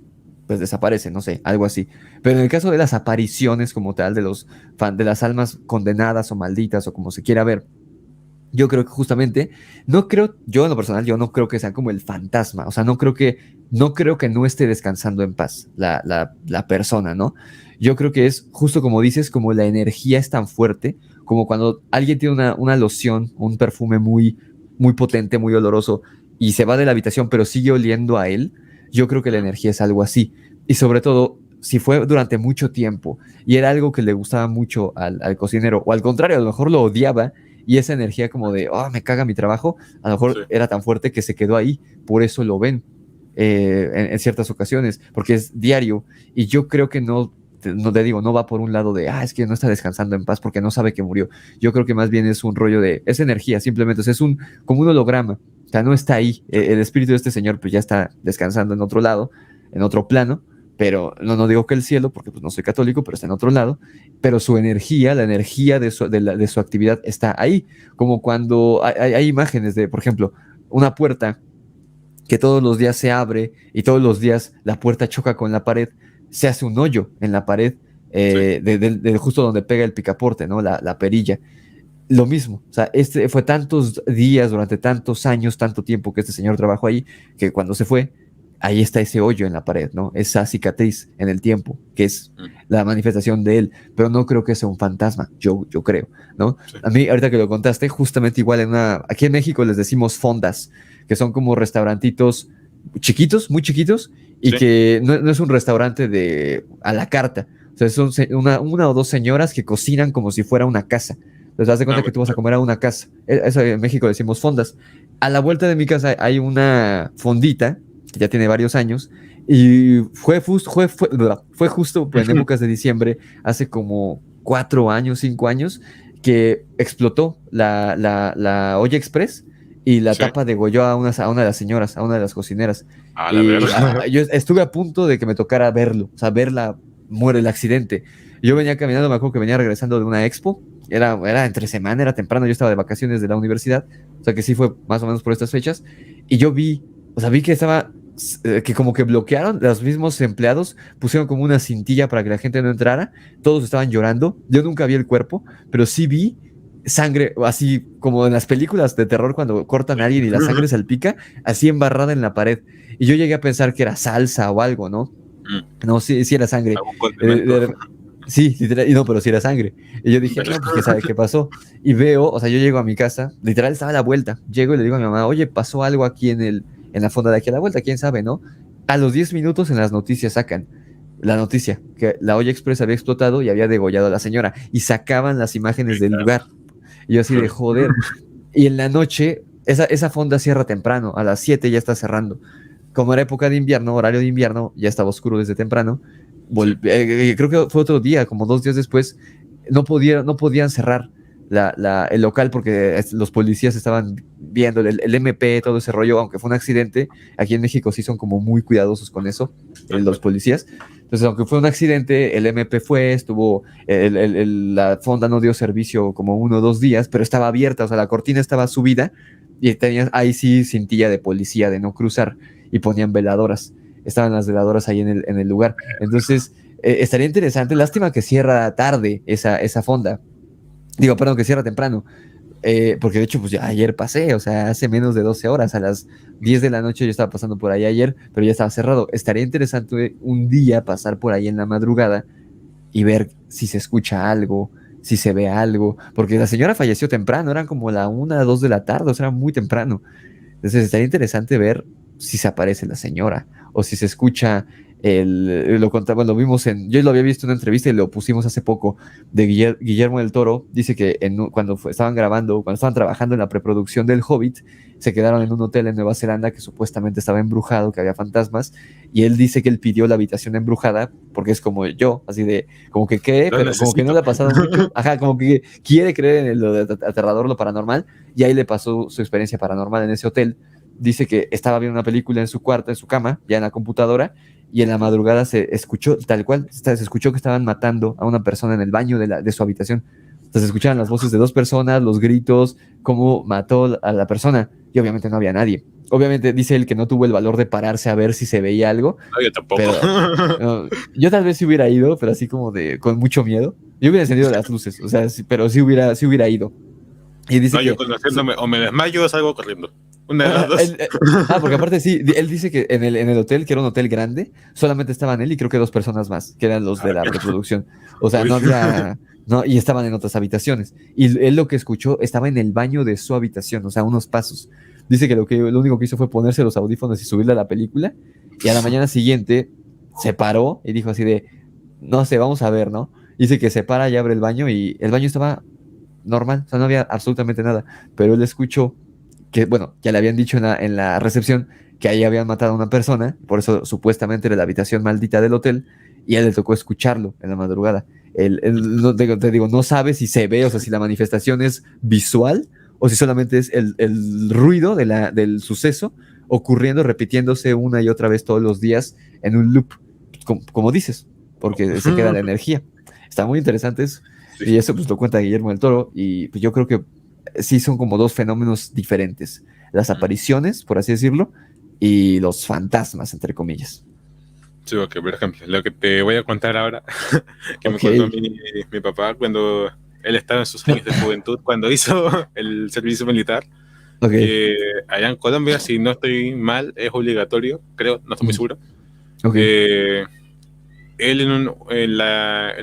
Speaker 1: pues desaparece, no sé, algo así. Pero en el caso de las apariciones como tal, de las almas condenadas o malditas o como se quiera ver, yo creo que justamente, no creo, yo en lo personal, yo no creo que sea como el fantasma, o sea, no creo que no esté descansando en paz la persona, ¿no? Yo creo que es justo como dices, como la energía es tan fuerte, como cuando alguien tiene una loción, un perfume muy potente, muy oloroso, y se va de la habitación, pero sigue oliendo a él, yo creo que la energía es algo así. Y sobre todo, si fue durante mucho tiempo y era algo que le gustaba mucho al cocinero, o al contrario, a lo mejor lo odiaba, y esa energía como de, me caga mi trabajo, a lo
Speaker 2: Sí.
Speaker 1: mejor era tan fuerte que se quedó ahí, por eso lo ven en ciertas ocasiones, porque es diario, y yo creo que no, no te digo, no va por un lado de, es que no está descansando en paz porque no sabe que murió. Yo creo que más bien es un rollo de, es energía, simplemente, o sea, es como un holograma, o sea, no está ahí. El espíritu de este señor pues ya está descansando en otro lado, en otro plano, pero no digo que el cielo, porque pues no soy católico, pero está en otro lado, pero su energía, la energía de su actividad está ahí, como cuando hay imágenes de, por ejemplo, una puerta que todos los días se abre y todos los días la puerta choca con la pared, se hace un hoyo en la pared, de justo donde pega el picaporte, ¿no? La perilla. Lo mismo, o sea, fue tantos días, durante tantos años, tanto tiempo que este señor trabajó ahí, que cuando se fue, ahí está ese hoyo en la pared, ¿no? Esa cicatriz en el tiempo, que es la manifestación de él, pero no creo que sea un fantasma, yo creo, ¿no? Sí. A mí, ahorita que lo contaste, justamente igual aquí en México les decimos fondas, que son como restaurantitos chiquitos, muy chiquitos, y que no es un restaurante a la carta, o sea, son una o dos señoras que cocinan como si fuera una casa. Entonces, haz de cuenta que tú vas a comer a una casa. Eso en México decimos fondas. A la vuelta de mi casa hay una fondita que ya tiene varios años y fue justo en épocas de diciembre, hace como 4 años, 5 años, que explotó la olla express y la tapa degolló a una de las señoras, a una de las cocineras. Yo estuve a punto de que me tocara verlo, o sea, muere el accidente. Yo venía caminando, me acuerdo que venía regresando de una expo, era entre semana, era temprano, yo estaba de vacaciones de la universidad, o sea que sí fue más o menos por estas fechas, y yo vi que estaba, que como que bloquearon, los mismos empleados pusieron como una cintilla para que la gente no entrara, todos estaban llorando, yo nunca vi el cuerpo, pero sí vi sangre, así como en las películas de terror cuando cortan a alguien y la sangre salpica, así embarrada en la pared, y yo llegué a pensar que era salsa o algo, ¿no? No, sí era sangre. Sí, literal, y no, pero sí era sangre. Y yo dije, no, pues quién sabe qué pasó. Y veo, o sea, yo llego a mi casa, literal estaba a la vuelta. Llego y le digo a mi mamá, oye, pasó algo aquí en la fonda de aquí a la vuelta, quién sabe, ¿no? A los 10 minutos en las noticias sacan la noticia, que la olla express había explotado y había degollado a la señora. Y sacaban las imágenes del lugar. Y yo así de joder. Y en la noche, esa fonda cierra temprano, a las 7 ya está cerrando. Como era época de invierno, horario de invierno, ya estaba oscuro desde temprano. Creo que fue otro día, como 2 días después, no podían cerrar el local porque los policías estaban viendo el MP, todo ese rollo, aunque fue un accidente. Aquí en México sí son como muy cuidadosos con eso, los policías. Entonces, aunque fue un accidente, el MP estuvo, la fonda no dio servicio como 1 o 2 días, pero estaba abierta, o sea, la cortina estaba subida y tenías ahí sí cintilla de policía de no cruzar y ponían veladoras. Estaban las veladoras ahí en el lugar. Entonces, estaría interesante. Lástima que cierra tarde esa fonda. Digo, perdón, que cierra temprano. Porque de hecho, pues ya ayer pasé, o sea, hace menos de 12 horas, a las 10 de la noche yo estaba pasando por ahí ayer, pero ya estaba cerrado. Estaría interesante un día pasar por ahí en la madrugada y ver si se escucha algo, si se ve algo, porque la señora falleció temprano, eran como la 1, 2 de la tarde, o sea, era muy temprano. Entonces estaría interesante ver si se aparece la señora o si se escucha lo vimos yo lo había visto en una entrevista y lo pusimos hace poco de Guillermo del Toro. Dice que cuando estaban trabajando en la preproducción del Hobbit, se quedaron en un hotel en Nueva Zelanda que supuestamente estaba embrujado, que había fantasmas, y él dice que él pidió la habitación embrujada porque es como yo, así de como que cree, pero como que no le ha pasado mucho, como que quiere creer en lo aterrador, lo paranormal, y ahí le pasó su experiencia paranormal en ese hotel. Dice que estaba viendo una película en su cuarto, en su cama, ya en la computadora, y en la madrugada se escuchó, tal cual, se escuchó que estaban matando a una persona en el baño de su habitación. Entonces se escuchaban las voces de 2 personas, los gritos, cómo mató a la persona, y obviamente no había nadie. Obviamente dice él que no tuvo el valor de pararse a ver si se veía algo.
Speaker 2: No, yo tampoco.
Speaker 1: Pero, yo tal vez sí hubiera ido, pero así como con mucho miedo. Yo hubiera encendido las luces, o sea, pero sí hubiera ido. Y dice
Speaker 2: yo conociéndome, o me desmayo o salgo corriendo. Una de las dos.
Speaker 1: Porque aparte sí, él dice que en el hotel, que era un hotel grande, solamente estaban él y creo que 2 personas más, que eran los de la reproducción. O sea, no había... No, y estaban en otras habitaciones. Y él lo que escuchó estaba en el baño de su habitación, o sea, unos pasos. Dice que lo único que hizo fue ponerse los audífonos y subirle a la película. Y a la mañana siguiente se paró y dijo así de, no sé, vamos a ver, ¿no? Dice que se para y abre el baño y el baño estaba normal, o sea, no había absolutamente nada. Pero él escuchó que, bueno, ya le habían dicho en la recepción que ahí habían matado a una persona, por eso supuestamente era la habitación maldita del hotel, y a él le tocó escucharlo en la madrugada. No, te digo, no sabe si se ve, o sea, si la manifestación es visual o si solamente es el ruido del suceso ocurriendo, repitiéndose una y otra vez todos los días en un loop, como dices, porque se queda la energía. Está muy interesante eso. Sí. Y eso pues lo cuenta Guillermo del Toro, y pues yo creo que sí son como dos fenómenos diferentes. Las apariciones, por así decirlo, y los fantasmas, entre comillas.
Speaker 2: Sí, ok, por ejemplo, lo que te voy a contar ahora, que me contó mi papá cuando él estaba en sus años de juventud, cuando hizo el servicio militar. Allá en Colombia, si no estoy mal, es obligatorio, creo, no estoy muy seguro. Él en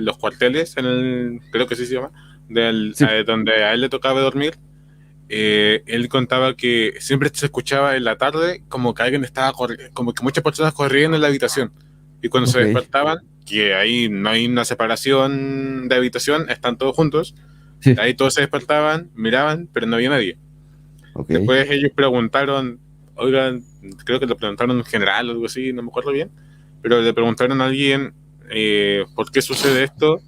Speaker 2: los cuarteles, creo que sí se llama, donde a él le tocaba dormir, él contaba que siempre se escuchaba en la tarde como que alguien estaba como que muchas personas corrían en la habitación, y cuando se despertaban, que ahí no hay una separación de habitación, están todos juntos, ahí todos se despertaban, miraban, pero no había nadie. Después ellos preguntaron, oigan, creo que le preguntaron en general o algo así, no me acuerdo bien, pero le preguntaron a alguien por qué sucede esto,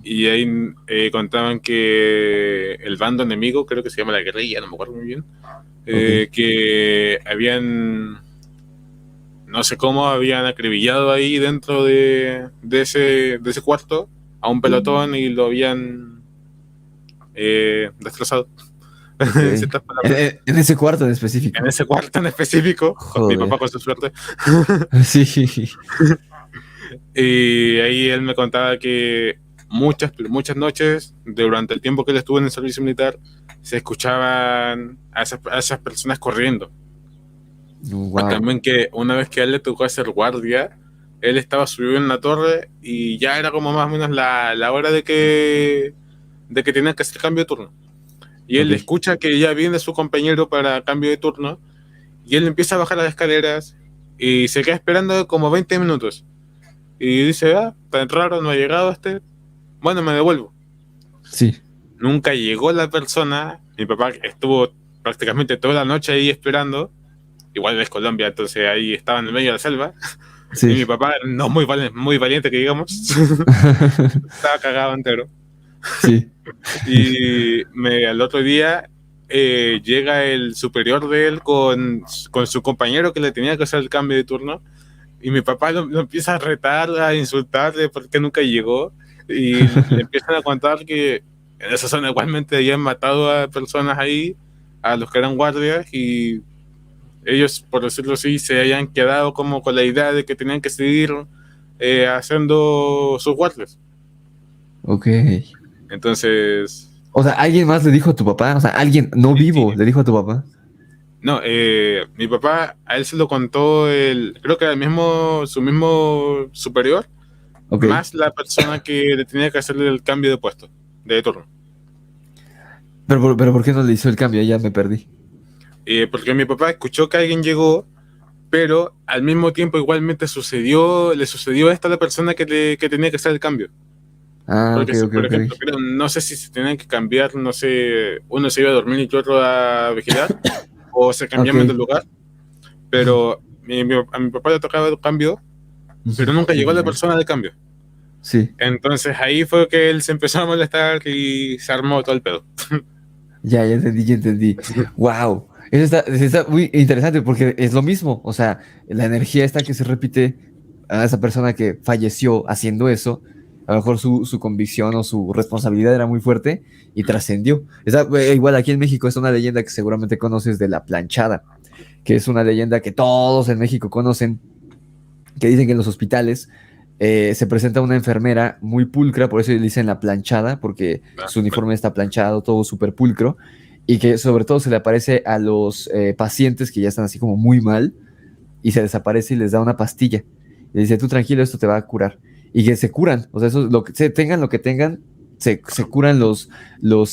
Speaker 2: y ahí contaban que el bando enemigo, creo que se llama la guerrilla, no me acuerdo muy bien, que habían, no sé cómo, habían acribillado ahí dentro de ese cuarto a un pelotón y lo habían destrozado.
Speaker 1: En ese cuarto en específico.
Speaker 2: En ese cuarto en específico, con mi papá con su suerte.
Speaker 1: Sí.
Speaker 2: Y ahí él me contaba que muchas noches, durante el tiempo que él estuvo en el servicio militar, se escuchaban a esas personas corriendo.
Speaker 1: Wow.
Speaker 2: También que una vez que a él le tocó hacer guardia, él estaba subido en la torre y ya era como más o menos la hora de que tenían que hacer cambio de turno. Y él escucha que ya viene su compañero para cambio de turno, y él empieza a bajar las escaleras y se queda esperando como 20 minutos. Y dice, tan raro, no ha llegado bueno, me devuelvo.
Speaker 1: Sí.
Speaker 2: Nunca llegó la persona. Mi papá estuvo prácticamente toda la noche ahí esperando. Igual es Colombia, entonces ahí estaba en el medio de la selva. Sí. Y mi papá, no muy valiente que digamos, estaba cagado entero.
Speaker 1: Sí.
Speaker 2: Y al otro día llega el superior de él con su compañero que le tenía que hacer el cambio de turno, y mi papá lo empieza a retar, a insultarle porque nunca llegó, y le empiezan a contar que en esa zona igualmente habían matado a personas ahí, a los que eran guardias, y ellos, por decirlo así, se habían quedado como con la idea de que tenían que seguir haciendo sus guardias. Entonces...
Speaker 1: O sea, ¿alguien más le dijo a tu papá? O sea, alguien no vivo le dijo a tu papá.
Speaker 2: No, mi papá, a él se lo contó creo que su mismo superior, más la persona que le tenía que hacerle el cambio de puesto, de turno.
Speaker 1: Pero ¿por qué no le hizo el cambio? Ya me perdí.
Speaker 2: Porque mi papá escuchó que alguien llegó, pero al mismo tiempo igualmente le sucedió esto a la persona que tenía que hacer el cambio. Porque por ejemplo, no sé si se tenían que cambiar, no sé, uno se iba a dormir y otro a vigilar, o se cambiaban de lugar, pero a mi papá le tocaba el cambio, pero nunca llegó la persona del cambio.
Speaker 1: Sí.
Speaker 2: Entonces ahí fue que él se empezó a molestar y se armó todo el pedo.
Speaker 1: Ya entendí. Wow. Eso está muy interesante porque es lo mismo, o sea, la energía esta que se repite a esa persona que falleció haciendo eso, a lo mejor su convicción o su responsabilidad era muy fuerte y trascendió. Igual aquí en México es una leyenda que seguramente conoces de la planchada, que es una leyenda que todos en México conocen, que dicen que en los hospitales se presenta una enfermera muy pulcra, por eso le dicen la planchada, porque su uniforme está planchado, todo súper pulcro, y que sobre todo se le aparece a los pacientes que ya están así como muy mal, y se desaparece y les da una pastilla. Y dice, tú tranquilo, esto te va a curar. Y que se curan, o sea, eso, tengan lo que tengan, se curan los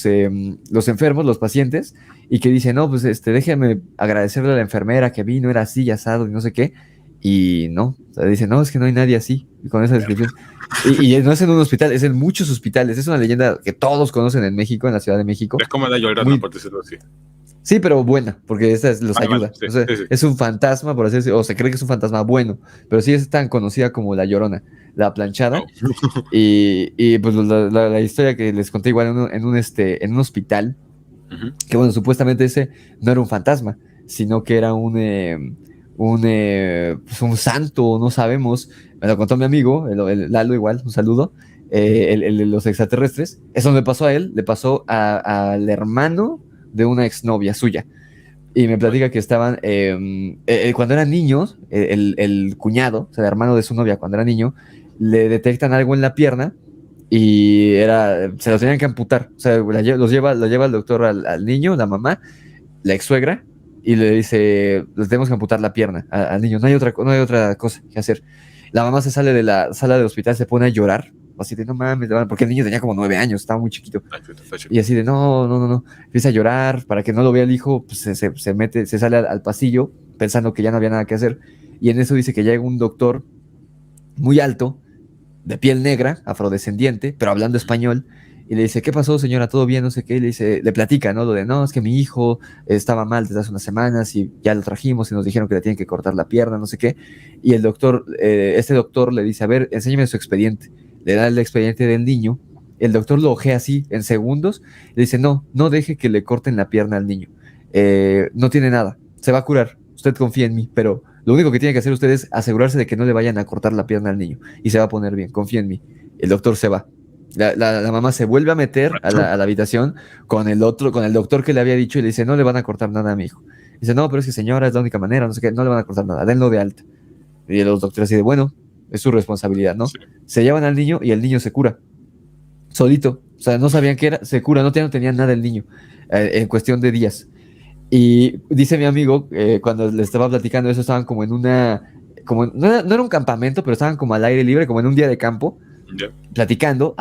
Speaker 1: enfermos, los pacientes, y que dicen, no, pues déjame agradecerle a la enfermera que vino, era así, asado, y no sé qué. Y no, o sea, dicen, no, es que no hay nadie así, con esa descripción. Y no es en un hospital, es en muchos hospitales. Es una leyenda que todos conocen en México, en la Ciudad de México.
Speaker 2: Es como la Llorona, por decirlo así.
Speaker 1: Sí, pero buena, porque esta los
Speaker 2: Vale,
Speaker 1: ayuda.
Speaker 2: sí,
Speaker 1: O sea,
Speaker 2: sí, sí.
Speaker 1: es un fantasma, por así decirlo, o se cree que es un fantasma bueno, pero sí es tan conocida como la Llorona, la planchada.
Speaker 2: Oh.
Speaker 1: Y pues la historia que les conté igual en un hospital,
Speaker 2: Ujú.
Speaker 1: que bueno, supuestamente ese no era un fantasma, sino que era pues un santo, no sabemos. Me lo contó mi amigo, Lalo igual, un saludo, el de los extraterrestres. Eso no le pasó a él, le pasó al hermano de una exnovia suya. Y me platica que estaban, cuando eran niños, el cuñado, o sea, el hermano de su novia, cuando era niño, le detectan algo en la pierna y se lo tenían que amputar. O sea, lo lleva el doctor al niño, la mamá, la ex suegra, y le dice, le tenemos que amputar la pierna al niño, no hay otra cosa que hacer. La mamá se sale de la sala del hospital, se pone a llorar, así de, no mames, porque el niño tenía como 9 años, estaba muy chiquito. Y así de, no, empieza a llorar, para que no lo vea el hijo, pues se sale al pasillo, pensando que ya no había nada que hacer, y en eso dice que llega un doctor muy alto, de piel negra, afrodescendiente, pero hablando español, y le dice, ¿qué pasó, señora? ¿Todo bien? No sé qué, y le platica, ¿no? Lo de, no, es que mi hijo estaba mal desde hace unas semanas y ya lo trajimos y nos dijeron que le tienen que cortar la pierna, no sé qué, y el doctor, este doctor le dice, a ver, enséñame su expediente, le da el expediente del niño, el doctor lo ojea así en segundos, y le dice, no deje que le corten la pierna al niño, no tiene nada, se va a curar, usted confía en mí, pero lo único que tiene que hacer usted es asegurarse de que no le vayan a cortar la pierna al niño y se va a poner bien, confía en mí. El doctor se va. La mamá se vuelve a meter a la habitación con el doctor que le había dicho y le dice, no le van a cortar nada a mi hijo. Dice, no, pero es que señora, es la única manera, no sé qué, no le van a cortar nada, denlo de alta. Y los doctores así de, bueno, es su responsabilidad, ¿no?
Speaker 2: Sí.
Speaker 1: Se llevan al niño y el niño se cura, solito. O sea, no sabían qué era, se cura, no tenía nada el niño, en cuestión de días. Y dice mi amigo, cuando le estaba platicando eso, estaban como no era un campamento, pero estaban como al aire libre, como en un día de campo,
Speaker 2: Ya.
Speaker 1: platicando,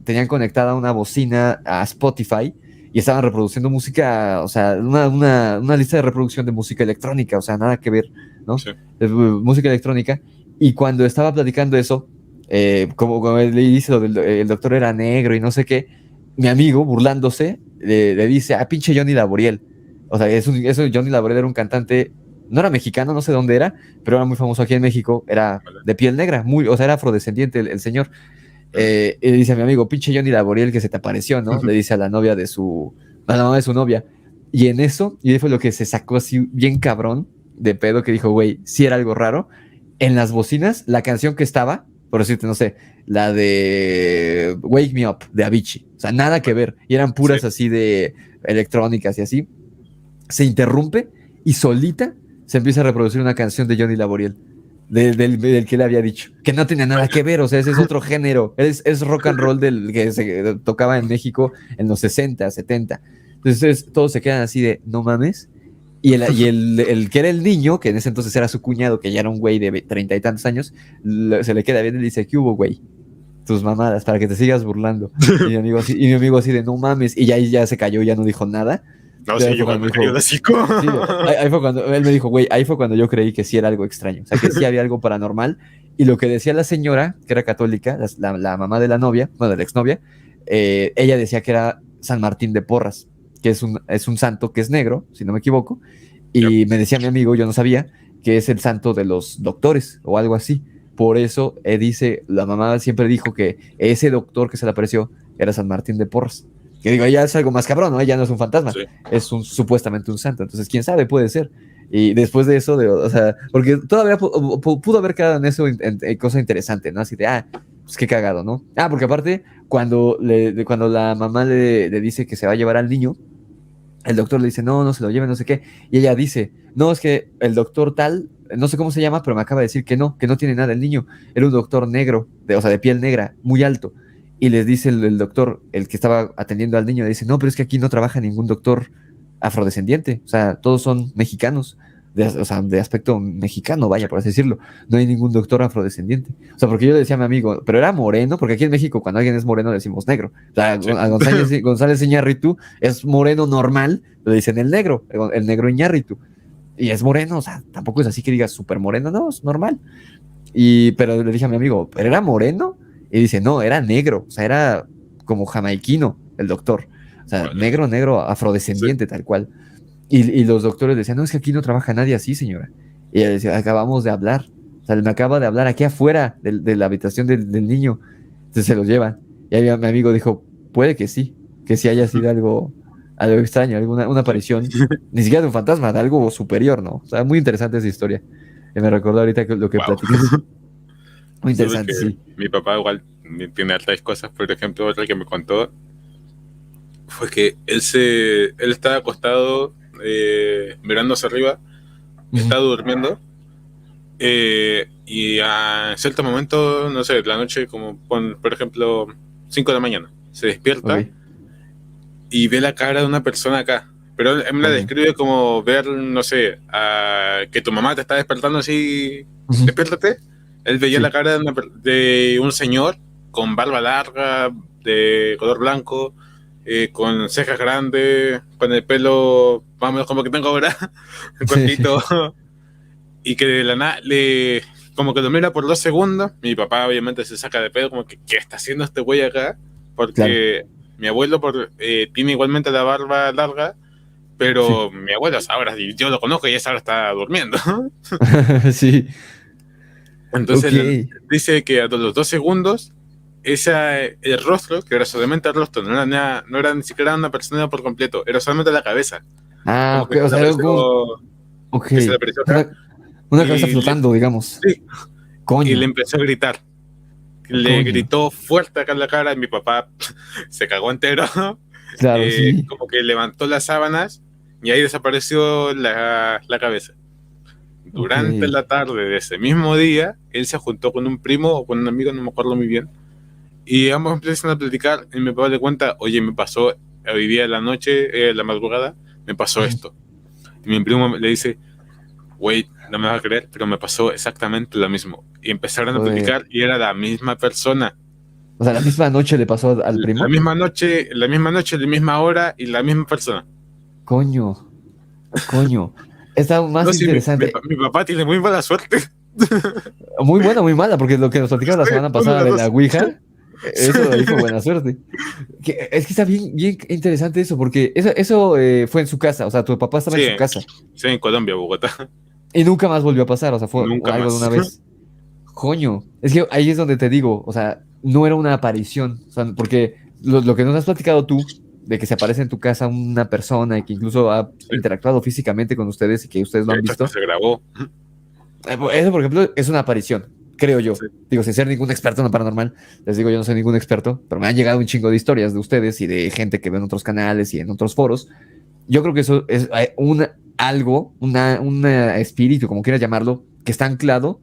Speaker 1: tenían conectada una bocina a Spotify y estaban reproduciendo música, o sea, una lista de reproducción de música electrónica, o sea, nada que ver, ¿no?
Speaker 2: Sí.
Speaker 1: Música electrónica. Y cuando estaba platicando eso, como le dice, el doctor era negro y no sé qué, mi amigo, burlándose, le dice, pinche Johnny Laboriel. O sea, Johnny Laboriel era un cantante, no era mexicano, no sé dónde era, pero era muy famoso aquí en México, era de piel negra, o sea, era afrodescendiente el señor. Y dice a mi amigo, pinche Johnny Laboriel que se te apareció, ¿no? Le dice a la novia a la mamá de su novia. Y en eso, y fue lo que se sacó así bien cabrón de pedo, que dijo, güey, sí era algo raro. En las bocinas, la canción que estaba, por decirte, no sé, la de Wake Me Up, de Avicii. O sea, nada que ver. Y eran puras así de electrónicas y así. Se interrumpe y solita se empieza a reproducir una canción de Johnny Laboriel. Del que le había dicho, que no tenía nada que ver, o sea, ese es otro género, es rock and roll del que se tocaba en México en los 60, 70. Entonces todos se quedan así de, no mames. El que era el niño, que en ese entonces era su cuñado, que ya era un güey de 30 y tantos años, se le queda bien y le dice, ¿qué hubo, güey? Tus mamadas, para que te sigas burlando. Y mi amigo así de, no mames, y ya se cayó, ya no dijo nada.
Speaker 2: No, sí, yo cuando me cayó de hocico.
Speaker 1: Sí, ahí fue cuando él me dijo, güey, ahí fue cuando yo creí que sí era algo extraño, o sea, que sí había algo paranormal. Y lo que decía la señora, que era católica, la mamá de la novia, bueno, de la exnovia, ella decía que era San Martín de Porras, que es un santo que es negro, si no me equivoco. Y me decía mi amigo, yo no sabía, que es el santo de los doctores o algo así. Por eso dice, la mamá siempre dijo que ese doctor que se le apareció era San Martín de Porras. Que digo, ya es algo más cabrón, ¿no? Ya no es un fantasma, sí. Es supuestamente un santo. Entonces, quién sabe, puede ser. Y después de eso, o sea, porque todavía pudo haber quedado en eso cosa interesante, ¿no? Así de, pues qué cagado, ¿no? Porque aparte, cuando la mamá le dice que se va a llevar al niño, el doctor le dice, no se lo lleve, no sé qué. Y ella dice, no, es que el doctor tal, no sé cómo se llama, pero me acaba de decir que no tiene nada el niño. Era un doctor negro, o sea, de piel negra, muy alto. Y les dice el doctor, el que estaba atendiendo al niño, le dice, no, pero es que aquí no trabaja ningún doctor afrodescendiente, o sea, todos son mexicanos, o sea, de aspecto mexicano, vaya, por así decirlo. No hay ningún doctor afrodescendiente. O sea, porque yo le decía a mi amigo, pero era moreno, porque aquí en México cuando alguien es moreno le decimos negro. O sea, sí. A González Iñárritu es moreno normal, le dicen el negro Iñárritu. Y es moreno, o sea, tampoco es así que digas súper moreno, no, es normal. Pero le dije a mi amigo, ¿pero era moreno? Y dice, no, era negro, o sea, era como jamaiquino el doctor. O sea, negro, afrodescendiente, sí. Tal cual. Y los doctores decían, no, es que aquí no trabaja nadie así, señora. Y ella decía, acabamos de hablar. O sea, me acaba de hablar aquí afuera de la habitación del niño. Entonces se los llevan. Y ahí mi amigo dijo, puede que sí haya sido algo extraño, una aparición, ni siquiera de un fantasma, de algo superior, ¿no? O sea, muy interesante esa historia. Y me recordó ahorita lo que
Speaker 2: Wow.
Speaker 1: platicas. Muy
Speaker 2: Sí, porque
Speaker 1: interesante, sí.
Speaker 2: mi papá igual tiene otras cosas. Por ejemplo, otra que me contó fue que él estaba acostado mirando hacia arriba,
Speaker 1: Ujú.
Speaker 2: estaba durmiendo, y a cierto momento, no sé, la noche, como por ejemplo 5 de la mañana, se despierta
Speaker 1: Ok,
Speaker 2: y ve la cara de una persona acá. Pero él me la
Speaker 1: coño.
Speaker 2: describe como ver, no sé, que tu mamá te está despertando así,
Speaker 1: Ujú.
Speaker 2: despiértate. Él veía la
Speaker 1: Sí,
Speaker 2: cara de un señor con barba larga, de color blanco, con cejas grandes, con el pelo, más o menos como que tengo ahora, cortito, y que de la nada como que lo mira por 2 segundos. Mi papá obviamente se saca de pedo, como que, ¿qué está haciendo este güey acá?
Speaker 1: claro.
Speaker 2: Porque mi abuelo tiene igualmente la barba larga,
Speaker 1: Sí.
Speaker 2: pero mi abuelo ahora, yo lo conozco y esa ahora está durmiendo.
Speaker 1: Sí.
Speaker 2: Entonces
Speaker 1: Ok.
Speaker 2: dice que a los 2 segundos, el rostro, que era solamente el rostro, no era ni siquiera una persona por completo, era solamente la cabeza.
Speaker 1: Ah,
Speaker 2: Como
Speaker 1: ok.
Speaker 2: que se
Speaker 1: O
Speaker 2: le
Speaker 1: sea, era
Speaker 2: apareció,
Speaker 1: como. Ok.
Speaker 2: que se le apareció acá
Speaker 1: Una cabeza
Speaker 2: y
Speaker 1: flotando, digamos.
Speaker 2: sí, y le
Speaker 1: Coño.
Speaker 2: empezó a gritar. Le
Speaker 1: Coño.
Speaker 2: gritó fuerte acá en la cara y mi papá se cagó entero.
Speaker 1: Claro, sí.
Speaker 2: Como que levantó las sábanas y ahí desapareció la cabeza.
Speaker 1: Ok.
Speaker 2: Durante la tarde de ese mismo día, él se juntó con un primo o con un amigo, no me acuerdo muy bien, y ambos empiezan a platicar y mi papá le cuenta, oye, me pasó hoy día en la noche, la madrugada, me pasó
Speaker 1: Ujú.
Speaker 2: esto. Y mi primo le dice, güey, no me vas a creer, pero me pasó exactamente lo mismo. Y empezaron a
Speaker 1: Joder.
Speaker 2: platicar y era la misma persona.
Speaker 1: O sea, la misma noche le pasó al
Speaker 2: La
Speaker 1: primo.
Speaker 2: misma noche, la misma hora y la misma persona.
Speaker 1: Coño, coño. Está más
Speaker 2: No, sí,
Speaker 1: interesante.
Speaker 2: mi papá tiene muy mala suerte.
Speaker 1: Muy buena, muy mala, porque lo que nos platicaron la
Speaker 2: Sí,
Speaker 1: semana
Speaker 2: una de
Speaker 1: pasada
Speaker 2: las
Speaker 1: de la
Speaker 2: dos.
Speaker 1: Ouija,
Speaker 2: Sí.
Speaker 1: eso ahí fue buena suerte. Es que está bien, bien interesante eso, porque eso fue en su casa, o sea, tu papá estaba en
Speaker 2: Sí,
Speaker 1: su casa
Speaker 2: sí, en Colombia, Bogotá.
Speaker 1: y nunca más volvió a pasar, o sea, fue
Speaker 2: Nunca
Speaker 1: algo de
Speaker 2: más.
Speaker 1: una vez. Coño, es que ahí es donde te digo, o sea, no era una aparición, o sea, porque lo que nos has platicado tú, de que se aparece en tu casa una persona y que incluso ha
Speaker 2: Sí.
Speaker 1: interactuado físicamente con ustedes y que ustedes lo
Speaker 2: De
Speaker 1: han
Speaker 2: hecho, hasta
Speaker 1: visto.
Speaker 2: se grabó.
Speaker 1: Eso, por ejemplo, es una aparición, creo yo.
Speaker 2: Sí.
Speaker 1: Digo, sin ser ningún experto en lo paranormal, les digo, yo no soy ningún experto, pero me han llegado un chingo de historias de ustedes y de gente que ve en otros canales y en otros foros. Yo creo que eso es un espíritu, como quieras llamarlo, que está anclado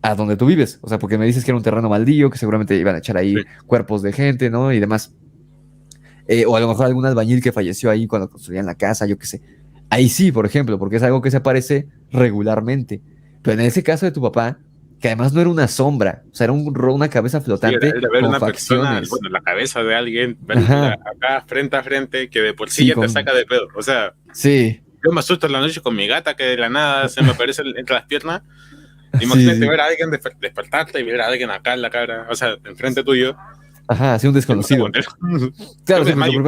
Speaker 1: a donde tú vives. O sea, porque me dices que era un terreno baldío, que seguramente iban a echar ahí
Speaker 2: Sí.
Speaker 1: cuerpos de gente, ¿no? Y demás. O a lo mejor algún albañil que falleció ahí cuando construían la casa, yo qué sé. Ahí sí, por ejemplo, porque es algo que se aparece regularmente. Pero en ese caso de tu papá, que además no era una sombra, o sea, era una cabeza
Speaker 2: Sí,
Speaker 1: flotante
Speaker 2: era ver
Speaker 1: con
Speaker 2: una persona,
Speaker 1: facciones.
Speaker 2: bueno, la cabeza de alguien, verla
Speaker 1: Ajá,
Speaker 2: acá frente a frente, que de por sí
Speaker 1: sí,
Speaker 2: ya te saca de pedo. O sea,
Speaker 1: sí,
Speaker 2: yo me asusto en la noche con mi gata que de la nada se me aparece entre las piernas.
Speaker 1: sí,
Speaker 2: Imagínate
Speaker 1: sí.
Speaker 2: ver a alguien despertarte y ver a alguien acá en la cara, o sea, enfrente tuyo.
Speaker 1: Ajá, sí, un
Speaker 2: Yo me cago
Speaker 1: desconocido.
Speaker 2: entero. Yo
Speaker 1: Claro,
Speaker 2: me
Speaker 1: sí, pues
Speaker 2: desmayo.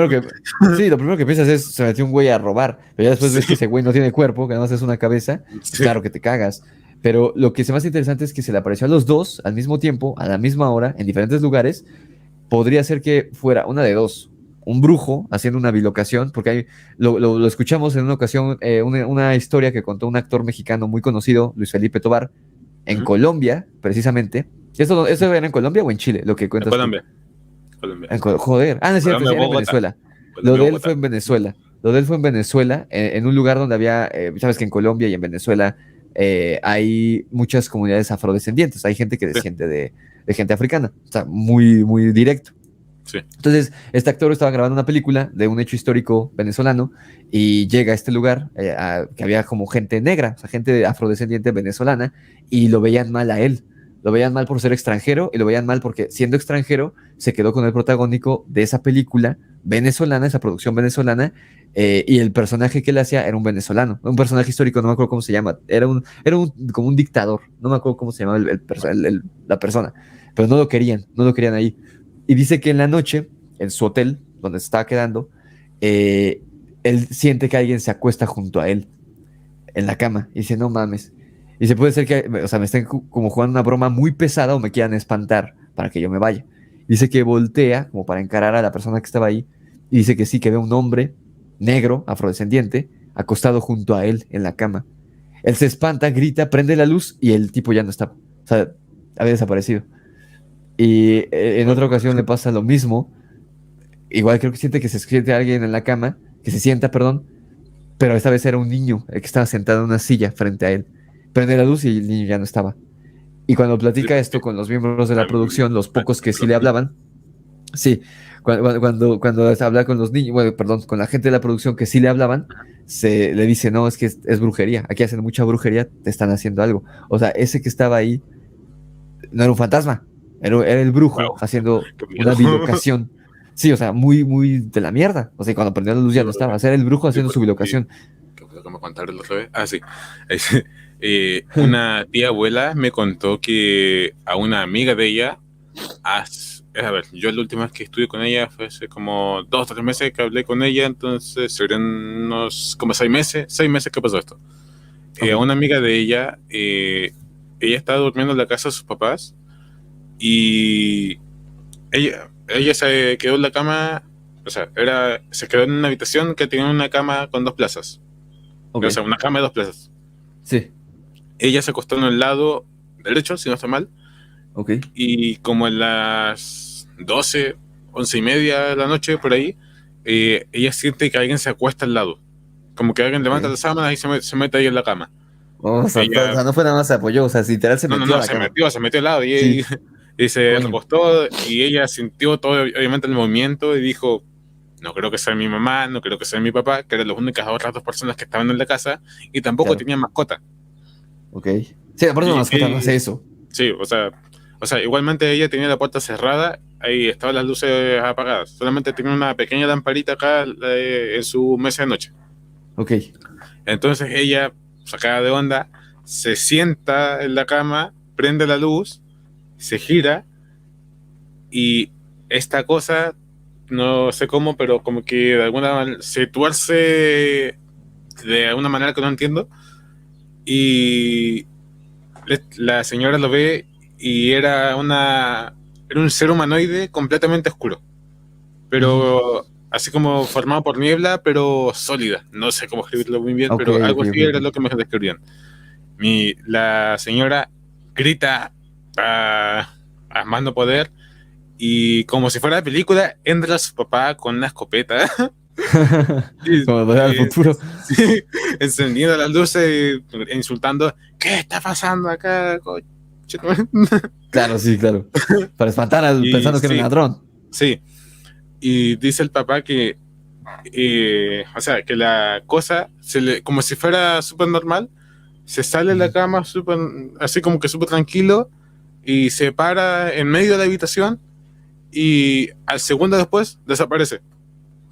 Speaker 1: lo primero que piensas es, se metió un güey a robar, pero ya después ves que
Speaker 2: Sí,
Speaker 1: ese güey no tiene cuerpo, que además es una cabeza, pues
Speaker 2: sí.
Speaker 1: claro que te cagas. Pero lo que es más interesante es que se le apareció a los dos al mismo tiempo, a la misma hora, en diferentes lugares. Podría ser que fuera una de dos, un brujo haciendo una bilocación, porque lo escuchamos en una ocasión, una historia que contó un actor mexicano muy conocido, Luis Felipe Tobar, en
Speaker 2: Ujú.
Speaker 1: Colombia, precisamente. ¿Eso era en Colombia o en Chile, lo que
Speaker 2: En
Speaker 1: cuentas tú?
Speaker 2: Colombia, Colombia.
Speaker 1: Joder. Ah, no es cierto,
Speaker 2: Colombia,
Speaker 1: era en
Speaker 2: Bogotá.
Speaker 1: Venezuela. Lo
Speaker 2: Colombia,
Speaker 1: de él fue
Speaker 2: Bogotá.
Speaker 1: en Venezuela. Lo de él fue en Venezuela, en un lugar donde había, sabes que en Colombia y en Venezuela hay muchas comunidades afrodescendientes, hay gente que
Speaker 2: Sí,
Speaker 1: desciende de gente africana, o sea, muy, muy directo.
Speaker 2: sí.
Speaker 1: Entonces, este actor estaba grabando una película de un hecho histórico venezolano y llega a este lugar que había como gente negra, o sea, gente afrodescendiente venezolana, y lo veían mal a él. Lo veían mal por ser extranjero y lo veían mal porque siendo extranjero se quedó con el protagónico de esa película venezolana, esa producción venezolana, y el personaje que él hacía era un venezolano, un personaje histórico, no me acuerdo cómo se llama, como un dictador, no me acuerdo cómo se llamaba la persona, pero no lo querían ahí. Y dice que en la noche, en su hotel, donde se estaba quedando, eh, él siente que alguien se acuesta junto a él en la cama y dice, no mames. Y se puede ser que, o sea, me estén como jugando una broma muy pesada o me quieran espantar para que yo me vaya. Dice que voltea como para encarar a la persona que estaba ahí y dice que sí, que ve un hombre negro, afrodescendiente, acostado junto a él en la cama. Él se espanta, grita, prende la luz y el tipo ya no está. O sea, había desaparecido. Y en otra ocasión le pasa lo mismo. Igual creo que siente que se siente alguien en la cama, que se sienta, perdón, pero esta vez era un niño el que estaba sentado en una silla frente a él. Prende la luz y el niño ya no estaba. Y cuando platica esto con los miembros de la producción, los pocos que sí le hablaban, sí, cuando habla con los niños, bueno, perdón, con la gente de la producción que sí le hablaban, se le dice, no, es que es brujería, aquí hacen mucha brujería, te están haciendo algo. O sea, ese que estaba ahí no era un fantasma, era el brujo
Speaker 2: Wow,
Speaker 1: haciendo
Speaker 2: qué
Speaker 1: una
Speaker 2: miedo.
Speaker 1: bilocación. Sí, o sea, muy, muy de la mierda. O sea, cuando prendió la luz ya no estaba. O sea, era el brujo haciendo su bilocación.
Speaker 2: ¿Qué fue lo que me contaron la otra vez? Ah, sí. Una tía abuela me contó que a una amiga de ella, a ver, yo la última vez que estuve con ella fue hace como 2 o 3 meses que hablé con ella, entonces serían unos como 6 meses que pasó esto. A una amiga de ella, ella estaba durmiendo en la casa de sus papás y ella se quedó en la cama, o sea, se quedó en una habitación que tenía una cama con 2 plazas.
Speaker 1: Okay.
Speaker 2: O sea, una cama de 2 plazas.
Speaker 1: Sí.
Speaker 2: Ella se acostó en el lado derecho, si no está mal.
Speaker 1: Ok.
Speaker 2: Y como en las 12, 11:30 de la noche, por ahí, ella siente que alguien se acuesta al lado. Como que alguien levanta las sábanas y se mete ahí en la cama.
Speaker 1: O sea, no fue nada más se apoyó, o sea, literal se metió a la cama.
Speaker 2: Se metió al lado
Speaker 1: Sí.
Speaker 2: y se
Speaker 1: Coño.
Speaker 2: recostó y ella sintió todo, obviamente, el movimiento y dijo, no creo que sea mi mamá, no creo que sea mi papá, que eran las únicas otras 2 personas que estaban en la casa y tampoco
Speaker 1: Claro.
Speaker 2: tenían mascota.
Speaker 1: Ok. Sí, aparte la mascota no hace eso.
Speaker 2: Sí, o sea, igualmente ella tenía la puerta cerrada, ahí estaban las luces apagadas, solamente tenía una pequeña lamparita acá en su mesa de noche.
Speaker 1: Ok.
Speaker 2: Entonces ella, sacada de onda, se sienta en la cama, prende la luz, se gira y esta cosa, no sé cómo, pero como que de alguna manera se tuerce de alguna manera que no entiendo y la señora lo ve y era un ser humanoide completamente oscuro, pero así como formado por niebla, pero sólida. No sé cómo escribirlo muy bien,
Speaker 1: Okay,
Speaker 2: pero algo
Speaker 1: okay,
Speaker 2: así
Speaker 1: okay.
Speaker 2: era lo que me describían. La señora grita a más no poder y como si fuera de película, entra su papá con una escopeta.
Speaker 1: Como volver al futuro.
Speaker 2: Sí, encendiendo las luces e insultando, ¿qué está pasando acá, coche?
Speaker 1: Claro, sí, claro. Para espantar al pensando que era un ladrón.
Speaker 2: Sí, y dice el papá que, o sea, que la cosa, como si fuera súper normal, se sale de la cama así como que súper tranquilo y se para en medio de la habitación y al segundo después desaparece.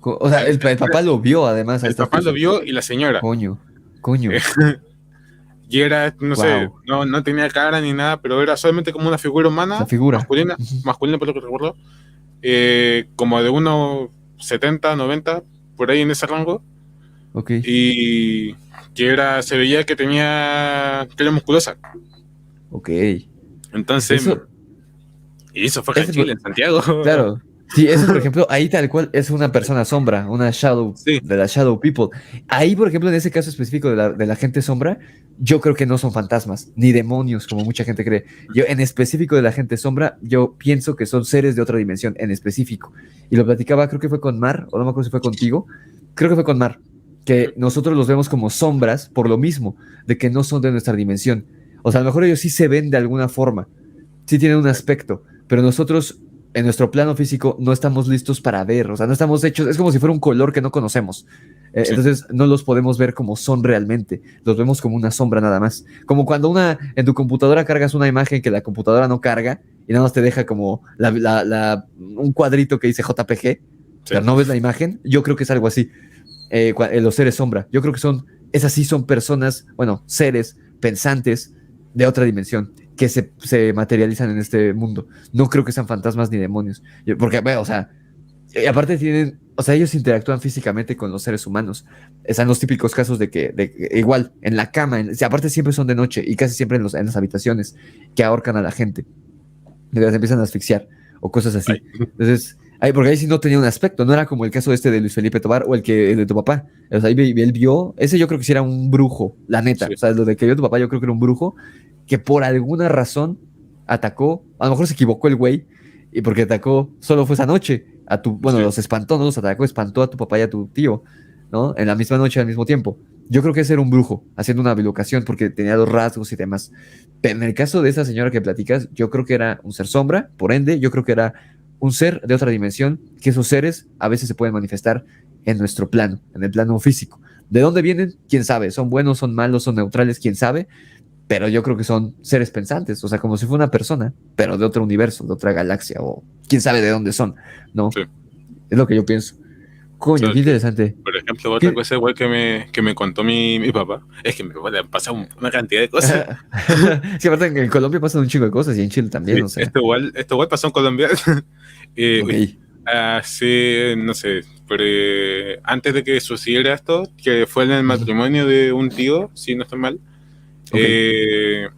Speaker 1: O sea, el papá lo vio además a
Speaker 2: El
Speaker 1: estas
Speaker 2: papá lo
Speaker 1: personas.
Speaker 2: vio y la señora.
Speaker 1: Coño.
Speaker 2: Y era, no sé, no tenía cara ni nada, pero era solamente como una figura humana,
Speaker 1: La figura.
Speaker 2: masculina por lo que recuerdo, como de unos 70, 90, por ahí en ese rango.
Speaker 1: Ok.
Speaker 2: Y que se veía que era musculosa.
Speaker 1: Ok.
Speaker 2: Entonces, eso fue en Chile, en Santiago.
Speaker 1: Claro. Sí, eso, por ejemplo, ahí tal cual es una persona sombra, una shadow,
Speaker 2: Sí.
Speaker 1: de la shadow people. Ahí, por ejemplo, en ese caso específico de la gente sombra, yo creo que no son fantasmas, ni demonios, como mucha gente cree. Yo, en específico de la gente sombra, yo pienso que son seres de otra dimensión, en específico. Y lo platicaba, creo que fue con Mar, o no me acuerdo si fue contigo, creo que fue con Mar, que nosotros los vemos como sombras por lo mismo, de que no son de nuestra dimensión. O sea, a lo mejor ellos sí se ven de alguna forma, sí tienen un aspecto, pero nosotros en nuestro plano físico no estamos listos para ver, o sea, no estamos hechos, es como si fuera un color que no conocemos. Sí. Entonces no los podemos ver como son realmente, los vemos como una sombra nada más. Como cuando en tu computadora cargas una imagen que la computadora no carga y nada más te deja como un cuadrito que dice JPG, sí, pero no ves la imagen. Yo creo que es algo así. Los seres sombra, yo creo que esas sí son personas, bueno, seres pensantes de otra dimensión que se materializan en este mundo. No creo que sean fantasmas ni demonios. Porque, o sea, Y aparte tienen, o sea, ellos interactúan físicamente con los seres humanos. Están los típicos casos de que igual, en la cama, o sea, aparte siempre son de noche y casi siempre en las habitaciones que ahorcan a la gente. Y las empiezan a asfixiar o cosas así.
Speaker 2: Ay,
Speaker 1: Entonces, porque ahí sí no tenía un aspecto, no era como el caso este de Luis Felipe Tobar o el de tu papá. O sea, ahí él vio, ese yo creo que sí era un brujo, la neta.
Speaker 2: sí,
Speaker 1: O sea, lo de que vio tu papá yo creo que era un brujo que por alguna razón atacó, a lo mejor se equivocó el güey, y porque atacó, solo fue esa noche, bueno,
Speaker 2: sí.
Speaker 1: los espantó, no los atacó, espantó a tu papá y a tu tío, ¿no? En la misma noche, al mismo tiempo. Yo creo que ese era un brujo, haciendo una bilocación porque tenía los rasgos y demás. Pero en el caso de esa señora que platicas, yo creo que era un ser sombra, por ende, yo creo que era un ser de otra dimensión, que esos seres a veces se pueden manifestar en nuestro plano, en el plano físico. ¿De dónde vienen? ¿Quién sabe? ¿Son buenos, son malos, son neutrales? ¿Quién sabe? Pero yo creo que son seres pensantes, o sea, como si fuera una persona, pero de otro universo, de otra galaxia, o quién sabe de dónde son, ¿no?
Speaker 2: Sí.
Speaker 1: Es lo que yo pienso.
Speaker 2: O
Speaker 1: Coño,
Speaker 2: sea,
Speaker 1: qué interesante.
Speaker 2: por ejemplo, otra
Speaker 1: ¿Qué?
Speaker 2: cosa igual que me contó mi papá, es que mi papá le pasa una cantidad de cosas.
Speaker 1: Sí, aparte en Colombia pasan un chingo de cosas y en Chile también,
Speaker 2: Sí,
Speaker 1: o sea.
Speaker 2: esto igual pasó en Colombia.
Speaker 1: Ok.
Speaker 2: Uy, hace, no sé, pero antes de que sucediera esto, que fue en el matrimonio de un tío, si no estoy mal,
Speaker 1: Ok.
Speaker 2: eh,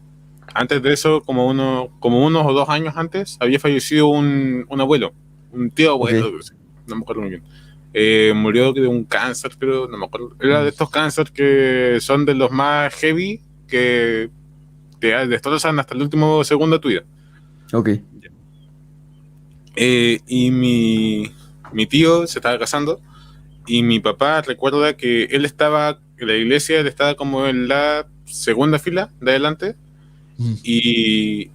Speaker 2: antes de eso, como unos o 2 años antes, había fallecido un abuelo, un tío
Speaker 1: Ok.
Speaker 2: abuelo, no me acuerdo muy bien. Murió de un cáncer, pero no me acuerdo. Era de estos cánceres que son de los más heavy que te destrozan hasta el último segundo de tu vida.
Speaker 1: Ok.
Speaker 2: Y mi tío se estaba casando y mi papá recuerda que él estaba en la iglesia, él estaba como en la segunda fila de adelante y,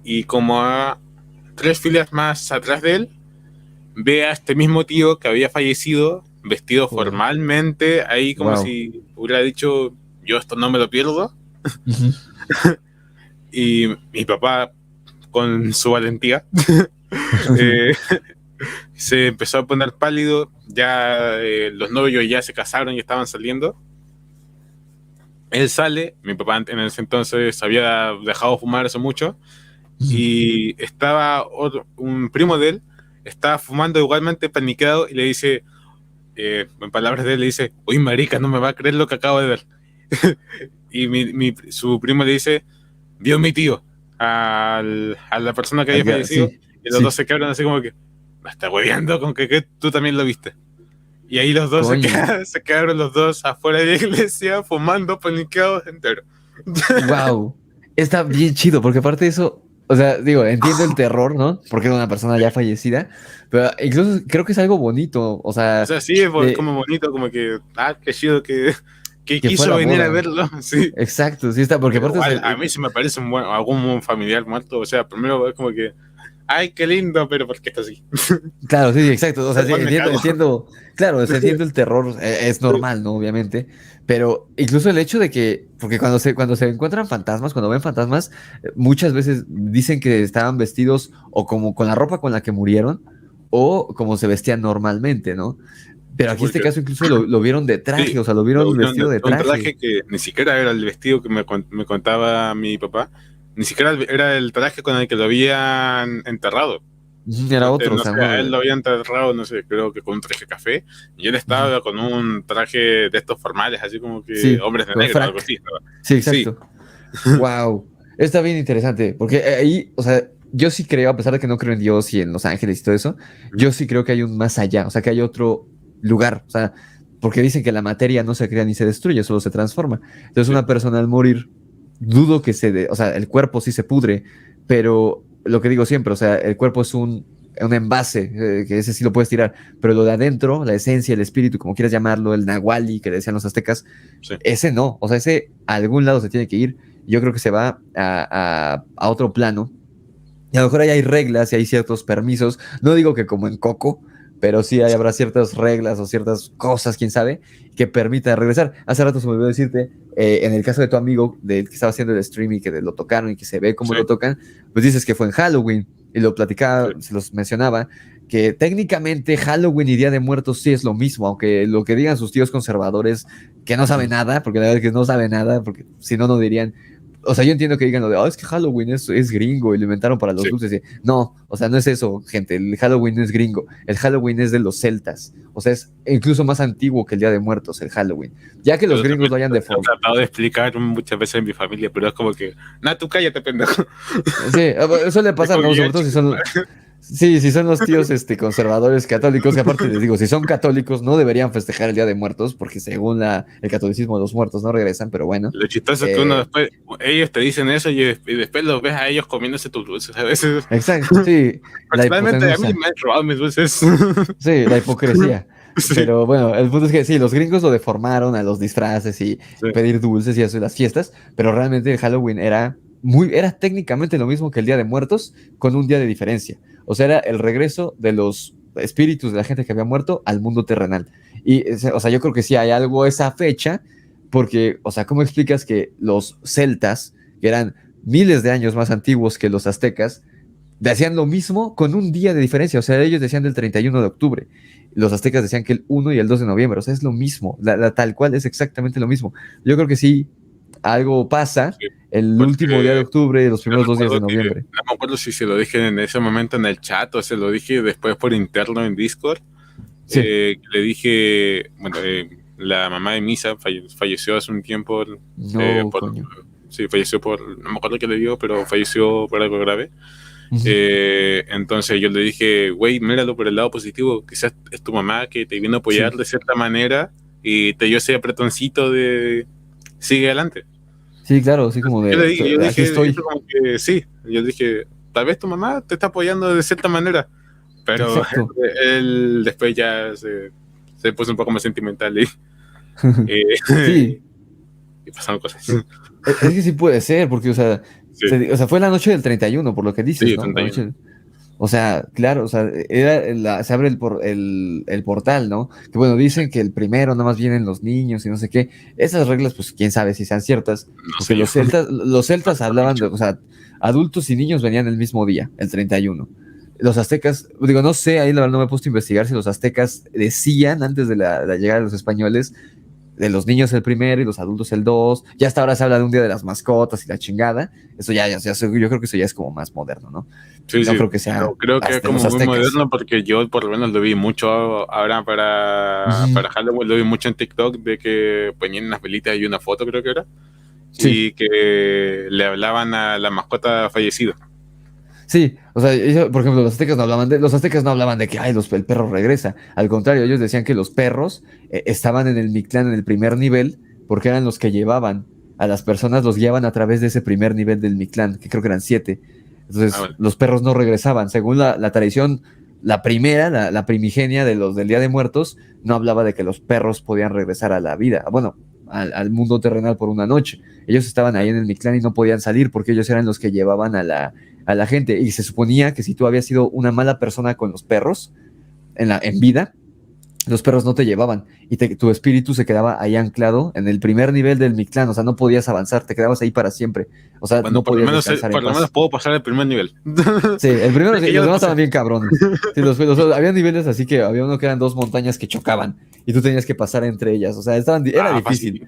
Speaker 2: y como a 3 filas más atrás de él ve a este mismo tío que había fallecido vestido formalmente ahí como
Speaker 1: Wow.
Speaker 2: si hubiera dicho yo esto no me lo pierdo. Y mi papá con su valentía eh, se empezó a poner pálido, ya los novios ya se casaron y estaban saliendo. Él sale, mi papá en ese entonces había dejado fumar eso mucho, y estaba un primo de él, estaba fumando igualmente paniqueado y le dice, en palabras de él, le dice, uy marica, no me va a creer lo que acabo de ver. Y su primo le dice, vio mi tío a la persona que había
Speaker 1: Acá,
Speaker 2: fallecido,
Speaker 1: sí,
Speaker 2: y los dos
Speaker 1: sí.
Speaker 2: se quedaron así como que, me está hueveando con que tú también lo viste. Y ahí los dos
Speaker 1: Coño.
Speaker 2: se quedaron los dos afuera de la iglesia fumando, paniqueados enteros.
Speaker 1: Wow. Está bien chido, porque aparte de eso, o sea, digo, entiendo el terror, ¿no? Porque era una persona ya fallecida, pero incluso creo que es algo bonito, o
Speaker 2: O
Speaker 1: sea,
Speaker 2: sea, sí, es
Speaker 1: de
Speaker 2: como bonito, como que, qué chido que
Speaker 1: que fue a
Speaker 2: quiso
Speaker 1: la
Speaker 2: venir a
Speaker 1: boda.
Speaker 2: verlo, sí.
Speaker 1: Exacto, sí está, porque
Speaker 2: Pero
Speaker 1: aparte es
Speaker 2: igual, a mí se me parece algún familiar muerto, o sea, primero es como que, ay, qué lindo, pero ¿por qué está así?
Speaker 1: claro, sí, exacto, o sea, sí,
Speaker 2: Igual me cago.
Speaker 1: entiendo, claro, o sea, entiendo el terror, es normal, ¿no? Obviamente, pero incluso el hecho de que, porque cuando se encuentran fantasmas, cuando ven fantasmas, muchas veces dicen que estaban vestidos o como con la ropa con la que murieron, o como se vestían normalmente, ¿no? Pero
Speaker 2: Sí,
Speaker 1: aquí este
Speaker 2: porque,
Speaker 1: caso incluso lo vieron de traje,
Speaker 2: sí,
Speaker 1: o sea, lo
Speaker 2: lo
Speaker 1: vieron
Speaker 2: vieron
Speaker 1: vestido de
Speaker 2: un
Speaker 1: traje.
Speaker 2: traje que ni siquiera era el vestido que me contaba mi papá, ni siquiera era el traje con el que lo habían enterrado.
Speaker 1: Era otro, o
Speaker 2: No
Speaker 1: sea,
Speaker 2: sé, a él lo habían enterrado, no sé, creo que con un traje café, y él
Speaker 1: ujú,
Speaker 2: estaba con un traje de estos formales, así como que
Speaker 1: sí,
Speaker 2: hombres de
Speaker 1: con
Speaker 2: negro, algo
Speaker 1: frac,
Speaker 2: así, estaba.
Speaker 1: sí,
Speaker 2: Sí,
Speaker 1: exacto. Wow, está bien interesante, porque ahí, o sea, yo sí creo, a pesar de que no creo en Dios y en los ángeles y todo eso, yo sí creo que hay un más allá, o sea, que hay otro lugar, o sea, porque dicen que la materia no se crea ni se destruye, solo se transforma. Entonces,
Speaker 2: sí,
Speaker 1: una persona al morir, dudo que o sea, el cuerpo sí se pudre, pero lo que digo siempre, o sea, el cuerpo es un envase, que ese sí lo puedes tirar, pero lo de adentro, la esencia, el espíritu, como quieras llamarlo, el nahuali que le decían los aztecas,
Speaker 2: sí.
Speaker 1: ese no, o sea, ese a algún lado se tiene que ir. Yo creo que se va a otro plano. Y a lo mejor ahí hay reglas y hay ciertos permisos. No digo que como en Coco, pero sí habrá ciertas reglas o ciertas cosas, quién sabe, que permitan regresar. Hace rato se me olvidó decirte, en el caso de tu amigo, del que estaba haciendo el stream y que lo tocaron y que se ve cómo
Speaker 2: Sí,
Speaker 1: lo tocan, pues dices que fue en Halloween y lo platicaba,
Speaker 2: sí,
Speaker 1: se los mencionaba, que técnicamente Halloween y Día de Muertos sí es lo mismo, aunque lo que digan sus tíos conservadores que no saben nada, porque la verdad es que no saben nada, porque si no, no dirían, o sea, yo entiendo que digan lo de, es que Halloween es gringo y lo inventaron para los
Speaker 2: Sí.
Speaker 1: dulces. No, o sea, no es eso, gente. El Halloween no es gringo. El Halloween es de los celtas. O sea, es incluso más antiguo que el Día de Muertos, el Halloween. Ya que los gringos lo hayan
Speaker 2: He
Speaker 1: deformado.
Speaker 2: tratado de explicar muchas veces en mi familia, pero es como que, tú cállate, pendejo.
Speaker 1: Sí, eso le pasa, ¿no? Sobre todo si son... Sí, si son los tíos conservadores católicos, que aparte les digo, si son católicos no deberían festejar el Día de Muertos, porque según el catolicismo los muertos no regresan, pero bueno.
Speaker 2: Lo chistoso es que uno después, ellos te dicen eso y después los ves a ellos comiéndose tus dulces a veces.
Speaker 1: Exacto, sí.
Speaker 2: Personalmente a mí me han robado mis dulces.
Speaker 1: Sí, la hipocresía.
Speaker 2: Sí.
Speaker 1: Pero bueno, el punto es que sí, los gringos lo deformaron a los disfraces y pedir dulces y eso, las fiestas, pero realmente el Halloween era técnicamente lo mismo que el Día de Muertos, con un día de diferencia. O sea, era el regreso de los espíritus de la gente que había muerto al mundo terrenal. Y, o sea, yo creo que sí hay algo esa fecha, porque, o sea, ¿cómo explicas que los celtas, que eran miles de años más antiguos que los aztecas, decían lo mismo con un día de diferencia? O sea, ellos decían del 31 de octubre, los aztecas decían que el 1 y el 2 de noviembre, o sea, es lo mismo, tal cual es exactamente lo mismo. Yo creo que sí, algo pasa el último día de octubre y los primeros 2 días de noviembre.
Speaker 2: No me acuerdo si se lo dije en ese momento en el chat o se lo dije después por interno en Discord.
Speaker 1: Sí.
Speaker 2: Le dije, bueno, la mamá de Misa falleció hace un tiempo.
Speaker 1: Coño.
Speaker 2: Sí, falleció no me acuerdo qué le dio, pero falleció por algo grave.
Speaker 1: Uh-huh.
Speaker 2: Entonces yo le dije, güey, míralo por el lado positivo, quizás es tu mamá que te vino a apoyar de cierta manera y te dio ese apretoncito de sigue adelante.
Speaker 1: Sí, claro, sí, como de
Speaker 2: yo le dije,
Speaker 1: aquí estoy.
Speaker 2: Como que, sí, yo dije, tal vez tu mamá te está apoyando de cierta manera, pero él después ya se puso un poco más sentimental y
Speaker 1: sí.
Speaker 2: Y pasaron cosas.
Speaker 1: Es que sí puede ser, porque, o sea, fue la noche del 31, por lo que dices,
Speaker 2: sí,
Speaker 1: ¿no?
Speaker 2: 31.
Speaker 1: O sea, claro, o sea, se abre el portal, ¿no? Que bueno, dicen que el primero nada más vienen los niños y no sé qué. Esas reglas, pues quién sabe si sean ciertas. Porque los celtas hablaban de, o sea, adultos y niños venían el mismo día, el 31. Los aztecas, digo, no sé, ahí la verdad no me he puesto a investigar si los aztecas decían antes de la llegada de los españoles, de los niños el primero y los adultos el 2. Ya hasta ahora se habla de un día de las mascotas y la chingada. Eso yo creo que eso ya es como más moderno, ¿no?
Speaker 2: Sí,
Speaker 1: no creo que sea.
Speaker 2: Pero creo que es como muy moderno porque yo por lo menos lo vi mucho ahora para Halloween, lo vi mucho en TikTok de que ponían unas velitas y una foto, creo que era. Sí. Y que le hablaban a la mascota fallecida.
Speaker 1: Sí, o sea, por ejemplo, los aztecas no hablaban de que el perro regresa. Al contrario, ellos decían que los perros estaban en el Mictlán en el primer nivel porque eran los que llevaban a las personas, los guiaban a través de ese primer nivel del Mictlán, que creo que eran 7. Entonces, los perros no regresaban. Según la tradición, la primera, la primigenia del Día de Muertos, no hablaba de que los perros podían regresar a la vida, bueno, al mundo terrenal por una noche. Ellos estaban ahí en el Mictlán y no podían salir porque ellos eran los que llevaban a la gente, y se suponía que si tú habías sido una mala persona con los perros en vida, los perros no te llevaban y tu espíritu se quedaba ahí anclado en el primer nivel del Mictlán, o sea, no podías avanzar, te quedabas ahí para siempre, o sea, no podías descansar.
Speaker 2: Por lo menos puedo pasar el primer nivel.
Speaker 1: Sí, el primero, los demás estaban bien cabrones. Sí, había niveles así que había uno que eran 2 montañas que chocaban y tú tenías que pasar entre ellas, o sea, era difícil.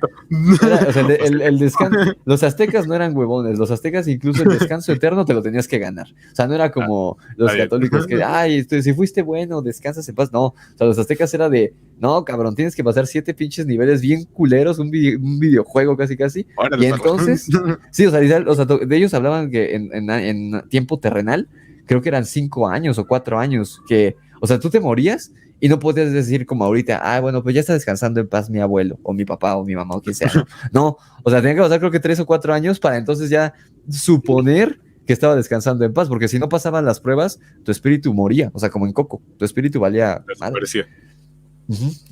Speaker 1: O sea, el descanso, los aztecas no eran huevones, los aztecas incluso el descanso eterno te lo tenías que ganar, o sea, no era como los católicos que, si fuiste bueno, descansas en paz, no, o sea, los aztecas era de, no, cabrón, tienes que pasar 7 pinches niveles bien culeros, un videojuego casi, y entonces, sí, o sea, de ellos hablaban que en tiempo terrenal, creo que eran 5 años o 4 años, que, o sea, tú te morías y no podías decir como ahorita, bueno, pues ya está descansando en paz mi abuelo, o mi papá, o mi mamá, o quien sea, no, o sea, tenía que pasar creo que 3 o 4 años para entonces ya suponer que estaba descansando en paz, porque si no pasaban las pruebas, tu espíritu moría, o sea, como en Coco, tu espíritu valía madre.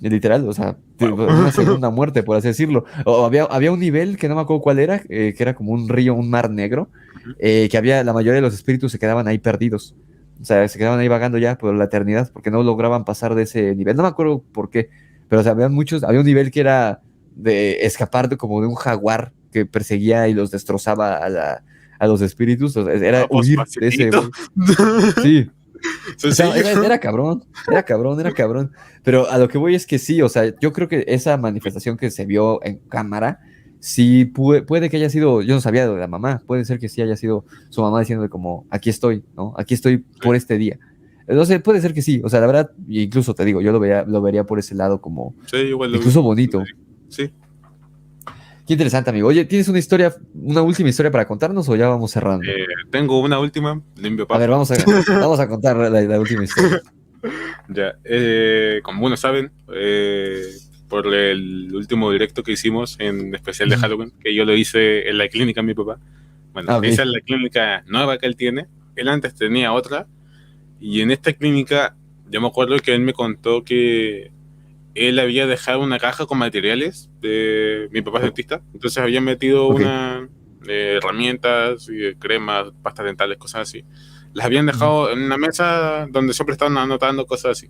Speaker 1: Literal, o sea, una segunda muerte, por así decirlo. O había un nivel que no me acuerdo cuál era, que era como un río, un mar negro, que la mayoría de los espíritus se quedaban ahí perdidos. O sea, se quedaban ahí vagando ya por la eternidad, porque no lograban pasar de ese nivel. No me acuerdo por qué, pero o sea, había un nivel que era de escapar como de un jaguar que perseguía y los destrozaba a los espíritus. O sea, era huir de ese. Sí. O sea, era cabrón. Pero a lo que voy es que sí, o sea, yo creo que esa manifestación que se vio en cámara sí puede que haya sido, yo no sabía de la mamá, puede ser que sí haya sido su mamá diciéndole como, aquí estoy, ¿no? Aquí estoy por este día. Entonces puede ser que sí, o sea, la verdad, incluso te digo, yo lo vería por ese lado como
Speaker 2: Sí, igual lo vi.
Speaker 1: incluso bonito.
Speaker 2: Sí.
Speaker 1: Qué interesante, amigo. Oye, ¿tienes una última historia para contarnos o ya vamos cerrando?
Speaker 2: Tengo una última de mi
Speaker 1: A
Speaker 2: papá.
Speaker 1: ver, vamos a contar la última historia.
Speaker 2: Ya, como bueno saben, por el último directo que hicimos en especial de Halloween, que yo lo hice en la clínica de mi papá. Bueno,
Speaker 1: Ah, ok.
Speaker 2: esa es la clínica nueva que él tiene. Él antes tenía otra, y en esta clínica, yo me acuerdo que él me contó que él había dejado una caja con materiales de mi papá es dentista, entonces había metido
Speaker 1: Ok.
Speaker 2: una herramientas y cremas, pastas dentales, cosas así. Las habían dejado en una mesa donde siempre estaban anotando cosas así.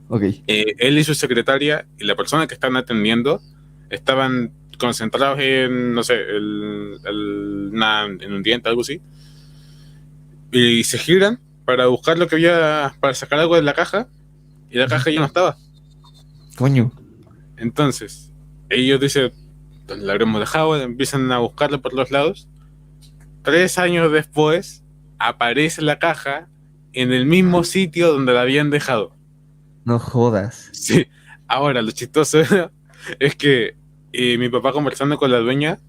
Speaker 1: Ok.
Speaker 2: Él y su secretaria y la persona que estaban atendiendo estaban concentrados en, no sé, en un diente, algo así, y se giran para buscar lo que había, para sacar algo de la caja, y la caja ya no estaba.
Speaker 1: Coño.
Speaker 2: Entonces, ellos dicen, ¿dónde la habremos dejado? Empiezan a buscarla por los lados. 3 años después, aparece la caja en el mismo sitio donde la habían dejado.
Speaker 1: No jodas.
Speaker 2: Sí. Ahora, lo chistoso es que mi papá conversando con la dueña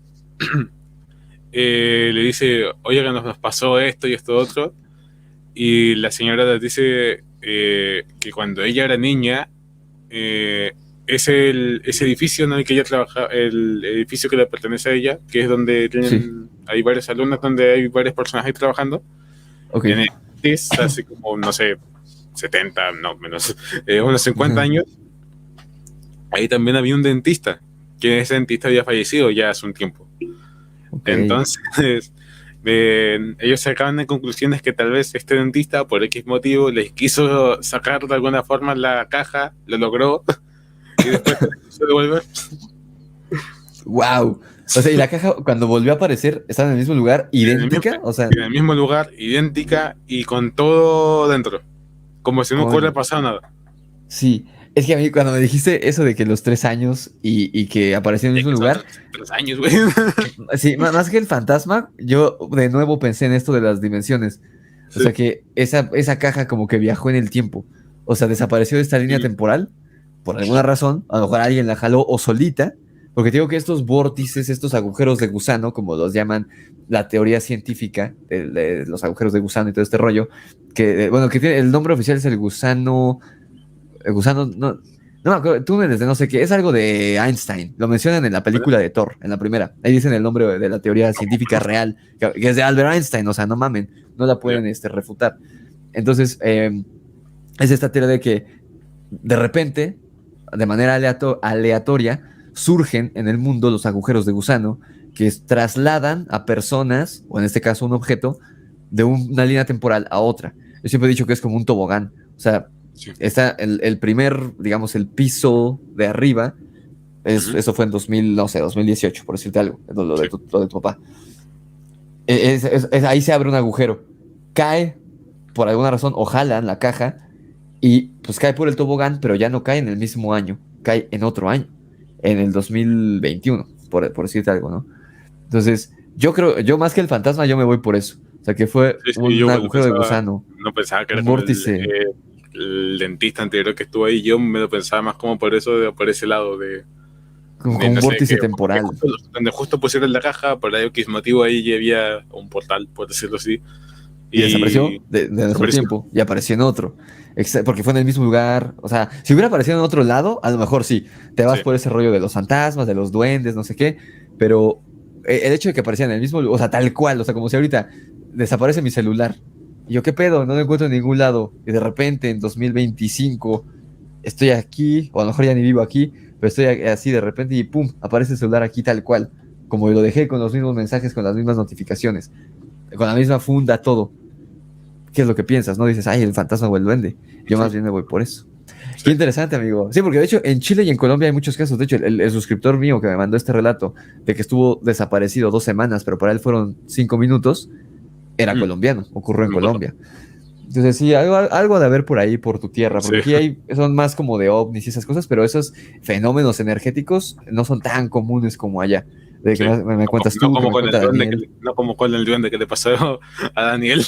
Speaker 2: le dice, oye, que nos pasó esto y esto otro. Y la señora les dice que cuando ella era niña, ese edificio en el que ella trabaja, el edificio que le pertenece a ella, que es donde hay varios alumnos, donde hay varias personas ahí trabajando.
Speaker 1: Ok.
Speaker 2: En hace como, no sé, 70, no, menos, unos 50 años, ahí también había un dentista, que ese dentista había fallecido ya hace un tiempo.
Speaker 1: Okay.
Speaker 2: Entonces, ellos sacaban de conclusiones que tal vez este dentista, por X motivo, les quiso sacar de alguna forma la caja, lo logró, y después se devolver.
Speaker 1: Wow. O sea, y la caja cuando volvió a aparecer estaba en el mismo lugar, idéntica, o sea,
Speaker 2: en el mismo lugar, idéntica y con todo dentro, como si no hubiera pasado nada.
Speaker 1: Sí, es que a mí cuando me dijiste eso de que los 3 años y que apareció en el mismo lugar,
Speaker 2: 3 años, güey.
Speaker 1: sí, más que el fantasma, yo de nuevo pensé en esto de las dimensiones. O sea que esa caja como que viajó en el tiempo. O sea, desapareció de esta línea temporal por alguna razón. A lo mejor alguien la jaló o solita. Porque te digo que estos vórtices, estos agujeros de gusano, como los llaman la teoría científica de los agujeros de gusano y todo este rollo, que bueno, que tiene, el nombre oficial es el gusano, no me acuerdo, túneles de no sé qué, es algo de Einstein, lo mencionan en la película de Thor, en la primera, ahí dicen el nombre de la teoría científica real, que es de Albert Einstein, o sea, no mamen, no la pueden refutar. Entonces, es esta teoría de que de repente, de manera aleatoria, surgen en el mundo los agujeros de gusano que trasladan a personas, o en este caso un objeto, de una línea temporal a otra. Yo siempre he dicho que es como un tobogán. O sea, está el primer, digamos, el piso de arriba. Eso fue en 2018, por decirte algo, lo de tu papá. Ahí se abre un agujero. Cae, por alguna razón, o jalan la caja, y pues cae por el tobogán, pero ya no cae en el mismo año, cae en otro año, en el 2021, por decirte algo, ¿no? Entonces, yo más que el fantasma, yo me voy por eso. O sea, que fue un agujero de gusano.
Speaker 2: No pensaba que
Speaker 1: un
Speaker 2: era
Speaker 1: vórtice.
Speaker 2: El dentista anterior que estuvo ahí. Yo me lo pensaba más como por eso, por ese lado de...
Speaker 1: Con un vórtice temporal.
Speaker 2: Donde justo pusieron la caja, por X motivo ahí ya había un portal, por decirlo así.
Speaker 1: Y desapareció de nuestro tiempo y apareció en otro. Porque fue en el mismo lugar. O sea, si hubiera aparecido en otro lado, a lo mejor sí. Te vas por ese rollo de los fantasmas, de los duendes, no sé qué. Pero el hecho de que apareciera en el mismo lugar, o sea, tal cual, o sea, como si ahorita desaparece mi celular. Y yo, ¿qué pedo? No lo encuentro en ningún lado. Y de repente, en 2025, estoy aquí, o a lo mejor ya ni vivo aquí, pero estoy así de repente y pum, aparece el celular aquí tal cual. Como lo dejé con los mismos mensajes, con las mismas notificaciones, con la misma funda, todo. ¿Qué es lo que piensas? No dices, ay, el fantasma o el duende. Yo más bien me voy por eso. Qué interesante, amigo. Sí, porque de hecho en Chile y en Colombia hay muchos casos. De hecho, el suscriptor mío que me mandó este relato de que estuvo desaparecido 2 semanas, pero para él fueron 5 minutos, era colombiano, ocurrió en Colombia. Entonces sí, algo de haber por ahí, por tu tierra, porque
Speaker 2: Sí.
Speaker 1: aquí son más como de ovnis y esas cosas, pero esos fenómenos energéticos no son tan comunes como allá. De que
Speaker 2: Sí.
Speaker 1: me cuentas
Speaker 2: No
Speaker 1: tú, que
Speaker 2: como
Speaker 1: me
Speaker 2: con el
Speaker 1: cuenta
Speaker 2: duende
Speaker 1: Daniel.
Speaker 2: no como con el duende que le pasó a Daniel.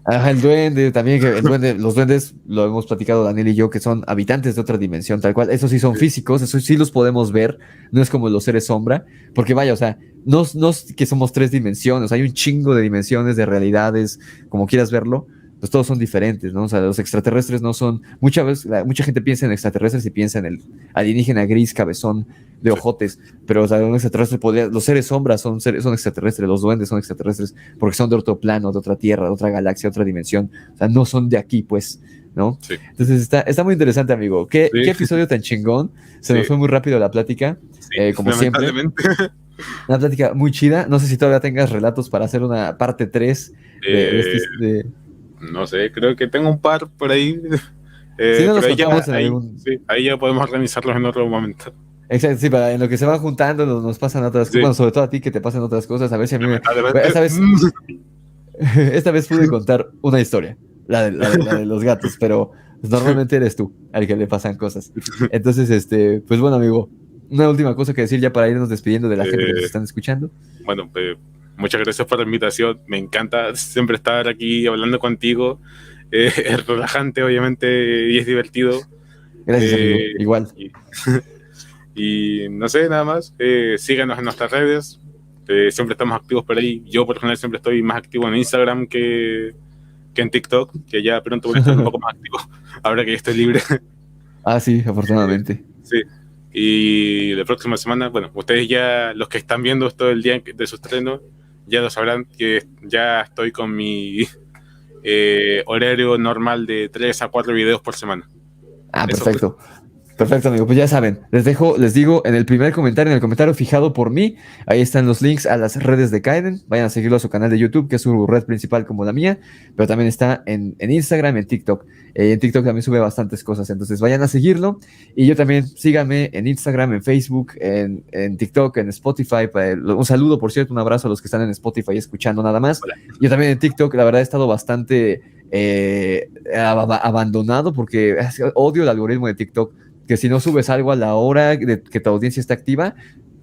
Speaker 1: Ajá, el duende, también que el duende, los duendes, lo hemos platicado Daniel y yo, que son habitantes de otra dimensión, tal cual. Esos sí son
Speaker 2: Sí,
Speaker 1: físicos, esos sí los podemos ver, no es como los seres sombra, porque vaya, o sea, no es que somos tres dimensiones, hay un chingo de dimensiones, de realidades, como quieras verlo, pues todos son diferentes, ¿no? O sea, los extraterrestres no son, muchas veces, mucha gente piensa en extraterrestres y piensa en el alienígena gris, cabezón, de
Speaker 2: sí,
Speaker 1: ojotes, pero o sea, un extraterrestre podría, los seres sombras son extraterrestres, los duendes son extraterrestres, porque son de otro plano, de otra tierra, de otra galaxia, otra dimensión. O sea, no son de aquí, pues, ¿no?
Speaker 2: sí,
Speaker 1: Entonces está muy interesante, amigo. ¿Qué
Speaker 2: sí,
Speaker 1: episodio tan chingón? Se nos
Speaker 2: sí,
Speaker 1: fue muy rápido la plática,
Speaker 2: sí,
Speaker 1: como siempre.
Speaker 2: lamentablemente.
Speaker 1: Una plática muy chida. No sé si todavía tengas relatos para hacer una parte 3
Speaker 2: Eh,
Speaker 1: de...
Speaker 2: no sé, creo que tengo un par por ahí.
Speaker 1: Si no los
Speaker 2: Pero ahí ya,
Speaker 1: contamos en
Speaker 2: ahí,
Speaker 1: algún...
Speaker 2: sí, ahí ya podemos organizarlos en otro momento.
Speaker 1: Exacto, sí, en lo que se van juntando nos pasan otras cosas.
Speaker 2: Sí,
Speaker 1: Bueno, sobre todo a ti que te pasan otras cosas. A ver si a mí me...
Speaker 2: lamentablemente.
Speaker 1: Esta vez esta vez pude contar una historia, la de los gatos, pero pues, normalmente eres tú al que le pasan cosas. Entonces, pues bueno, amigo, una última cosa que decir ya para irnos despidiendo de la gente que nos
Speaker 2: Eh,
Speaker 1: están escuchando.
Speaker 2: bueno, muchas gracias por la invitación. Me encanta siempre estar aquí hablando contigo. Es relajante, obviamente, y es divertido.
Speaker 1: Gracias, amigo.
Speaker 2: Eh,
Speaker 1: Igual.
Speaker 2: y, y no sé, nada más. Síganos en nuestras redes. Siempre estamos activos por ahí. Yo, por lo general, siempre estoy más activo en Instagram que en TikTok, que ya pronto voy a estar un poco más activo, ahora que ya estoy libre.
Speaker 1: Ah, sí, afortunadamente.
Speaker 2: Sí. Y la próxima semana, bueno, ustedes ya, los que están viendo esto el día de su estreno, ya lo sabrán que ya estoy con mi horario normal de 3 a 4 videos por semana.
Speaker 1: Ah,
Speaker 2: Eso fue.
Speaker 1: perfecto. Perfecto, amigo. Pues ya saben, les digo en el primer comentario, en el comentario fijado por mí, ahí están los links a las redes de Kaiden. Vayan a seguirlo a su canal de YouTube, que es su red principal como la mía, pero también está en Instagram, en TikTok. En TikTok también sube bastantes cosas, entonces vayan a seguirlo. Y yo también síganme en Instagram, en Facebook, en TikTok, en Spotify. Un saludo, por cierto, un abrazo a los que están en Spotify escuchando nada más.
Speaker 2: Hola.
Speaker 1: Yo también en TikTok, la verdad he estado bastante abandonado porque odio el algoritmo de TikTok que si no subes algo a la hora de que tu audiencia está activa,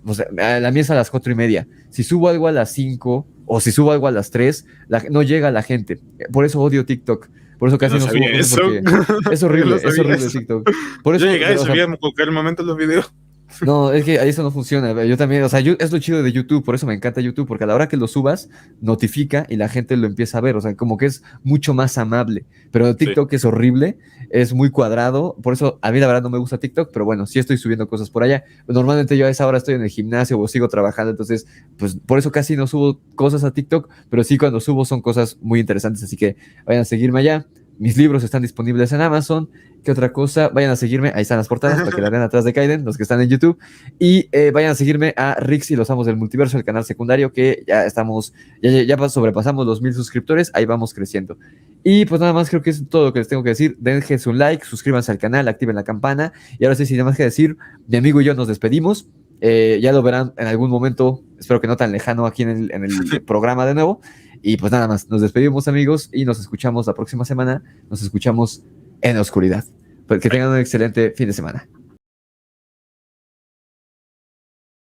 Speaker 1: o sea, la mía es a las 4:30. Si subo algo a las 5 o si subo algo a las 3, no llega a la gente. Por eso odio TikTok. Por eso
Speaker 2: Yo
Speaker 1: casi
Speaker 2: no
Speaker 1: no subo
Speaker 2: sabía
Speaker 1: cosas
Speaker 2: eso.
Speaker 1: porque es
Speaker 2: Yo no
Speaker 1: es
Speaker 2: sabía
Speaker 1: horrible
Speaker 2: eso.
Speaker 1: TikTok. Por
Speaker 2: Yo
Speaker 1: eso,
Speaker 2: llegaba y
Speaker 1: o sea,
Speaker 2: subía en cualquier momento los videos.
Speaker 1: no, es que eso no funciona. Yo también, o sea, es lo chido de YouTube, por eso me encanta YouTube, porque a la hora que lo subas, notifica y la gente lo empieza a ver. O sea, como que es mucho más amable. Pero
Speaker 2: Sí,
Speaker 1: TikTok es horrible, es muy cuadrado. Por eso a mí la verdad no me gusta TikTok, pero bueno, sí estoy subiendo cosas por allá. Normalmente yo a esa hora estoy en el gimnasio o sigo trabajando, entonces, pues por eso casi no subo cosas a TikTok, pero sí cuando subo son cosas muy interesantes, así que vayan a seguirme allá. Mis libros están disponibles en Amazon. ¿Qué otra cosa? Vayan a seguirme. Ahí están las portadas para que la vean atrás de Kaiden, los que están en YouTube. Y vayan a seguirme a Rix y los Amos del Multiverso, el canal secundario, que ya estamos, ya sobrepasamos los 1000 suscriptores. Ahí vamos creciendo. Y pues nada más, creo que es todo lo que les tengo que decir. Dejen un like, suscríbanse al canal, activen la campana. Y ahora sí, sin más que decir, mi amigo y yo nos despedimos. Ya lo verán en algún momento, espero que no tan lejano aquí en el programa de nuevo. Y pues nada más, nos despedimos amigos y nos escuchamos la próxima semana. Nos escuchamos en la oscuridad. Pues que tengan un excelente fin de semana.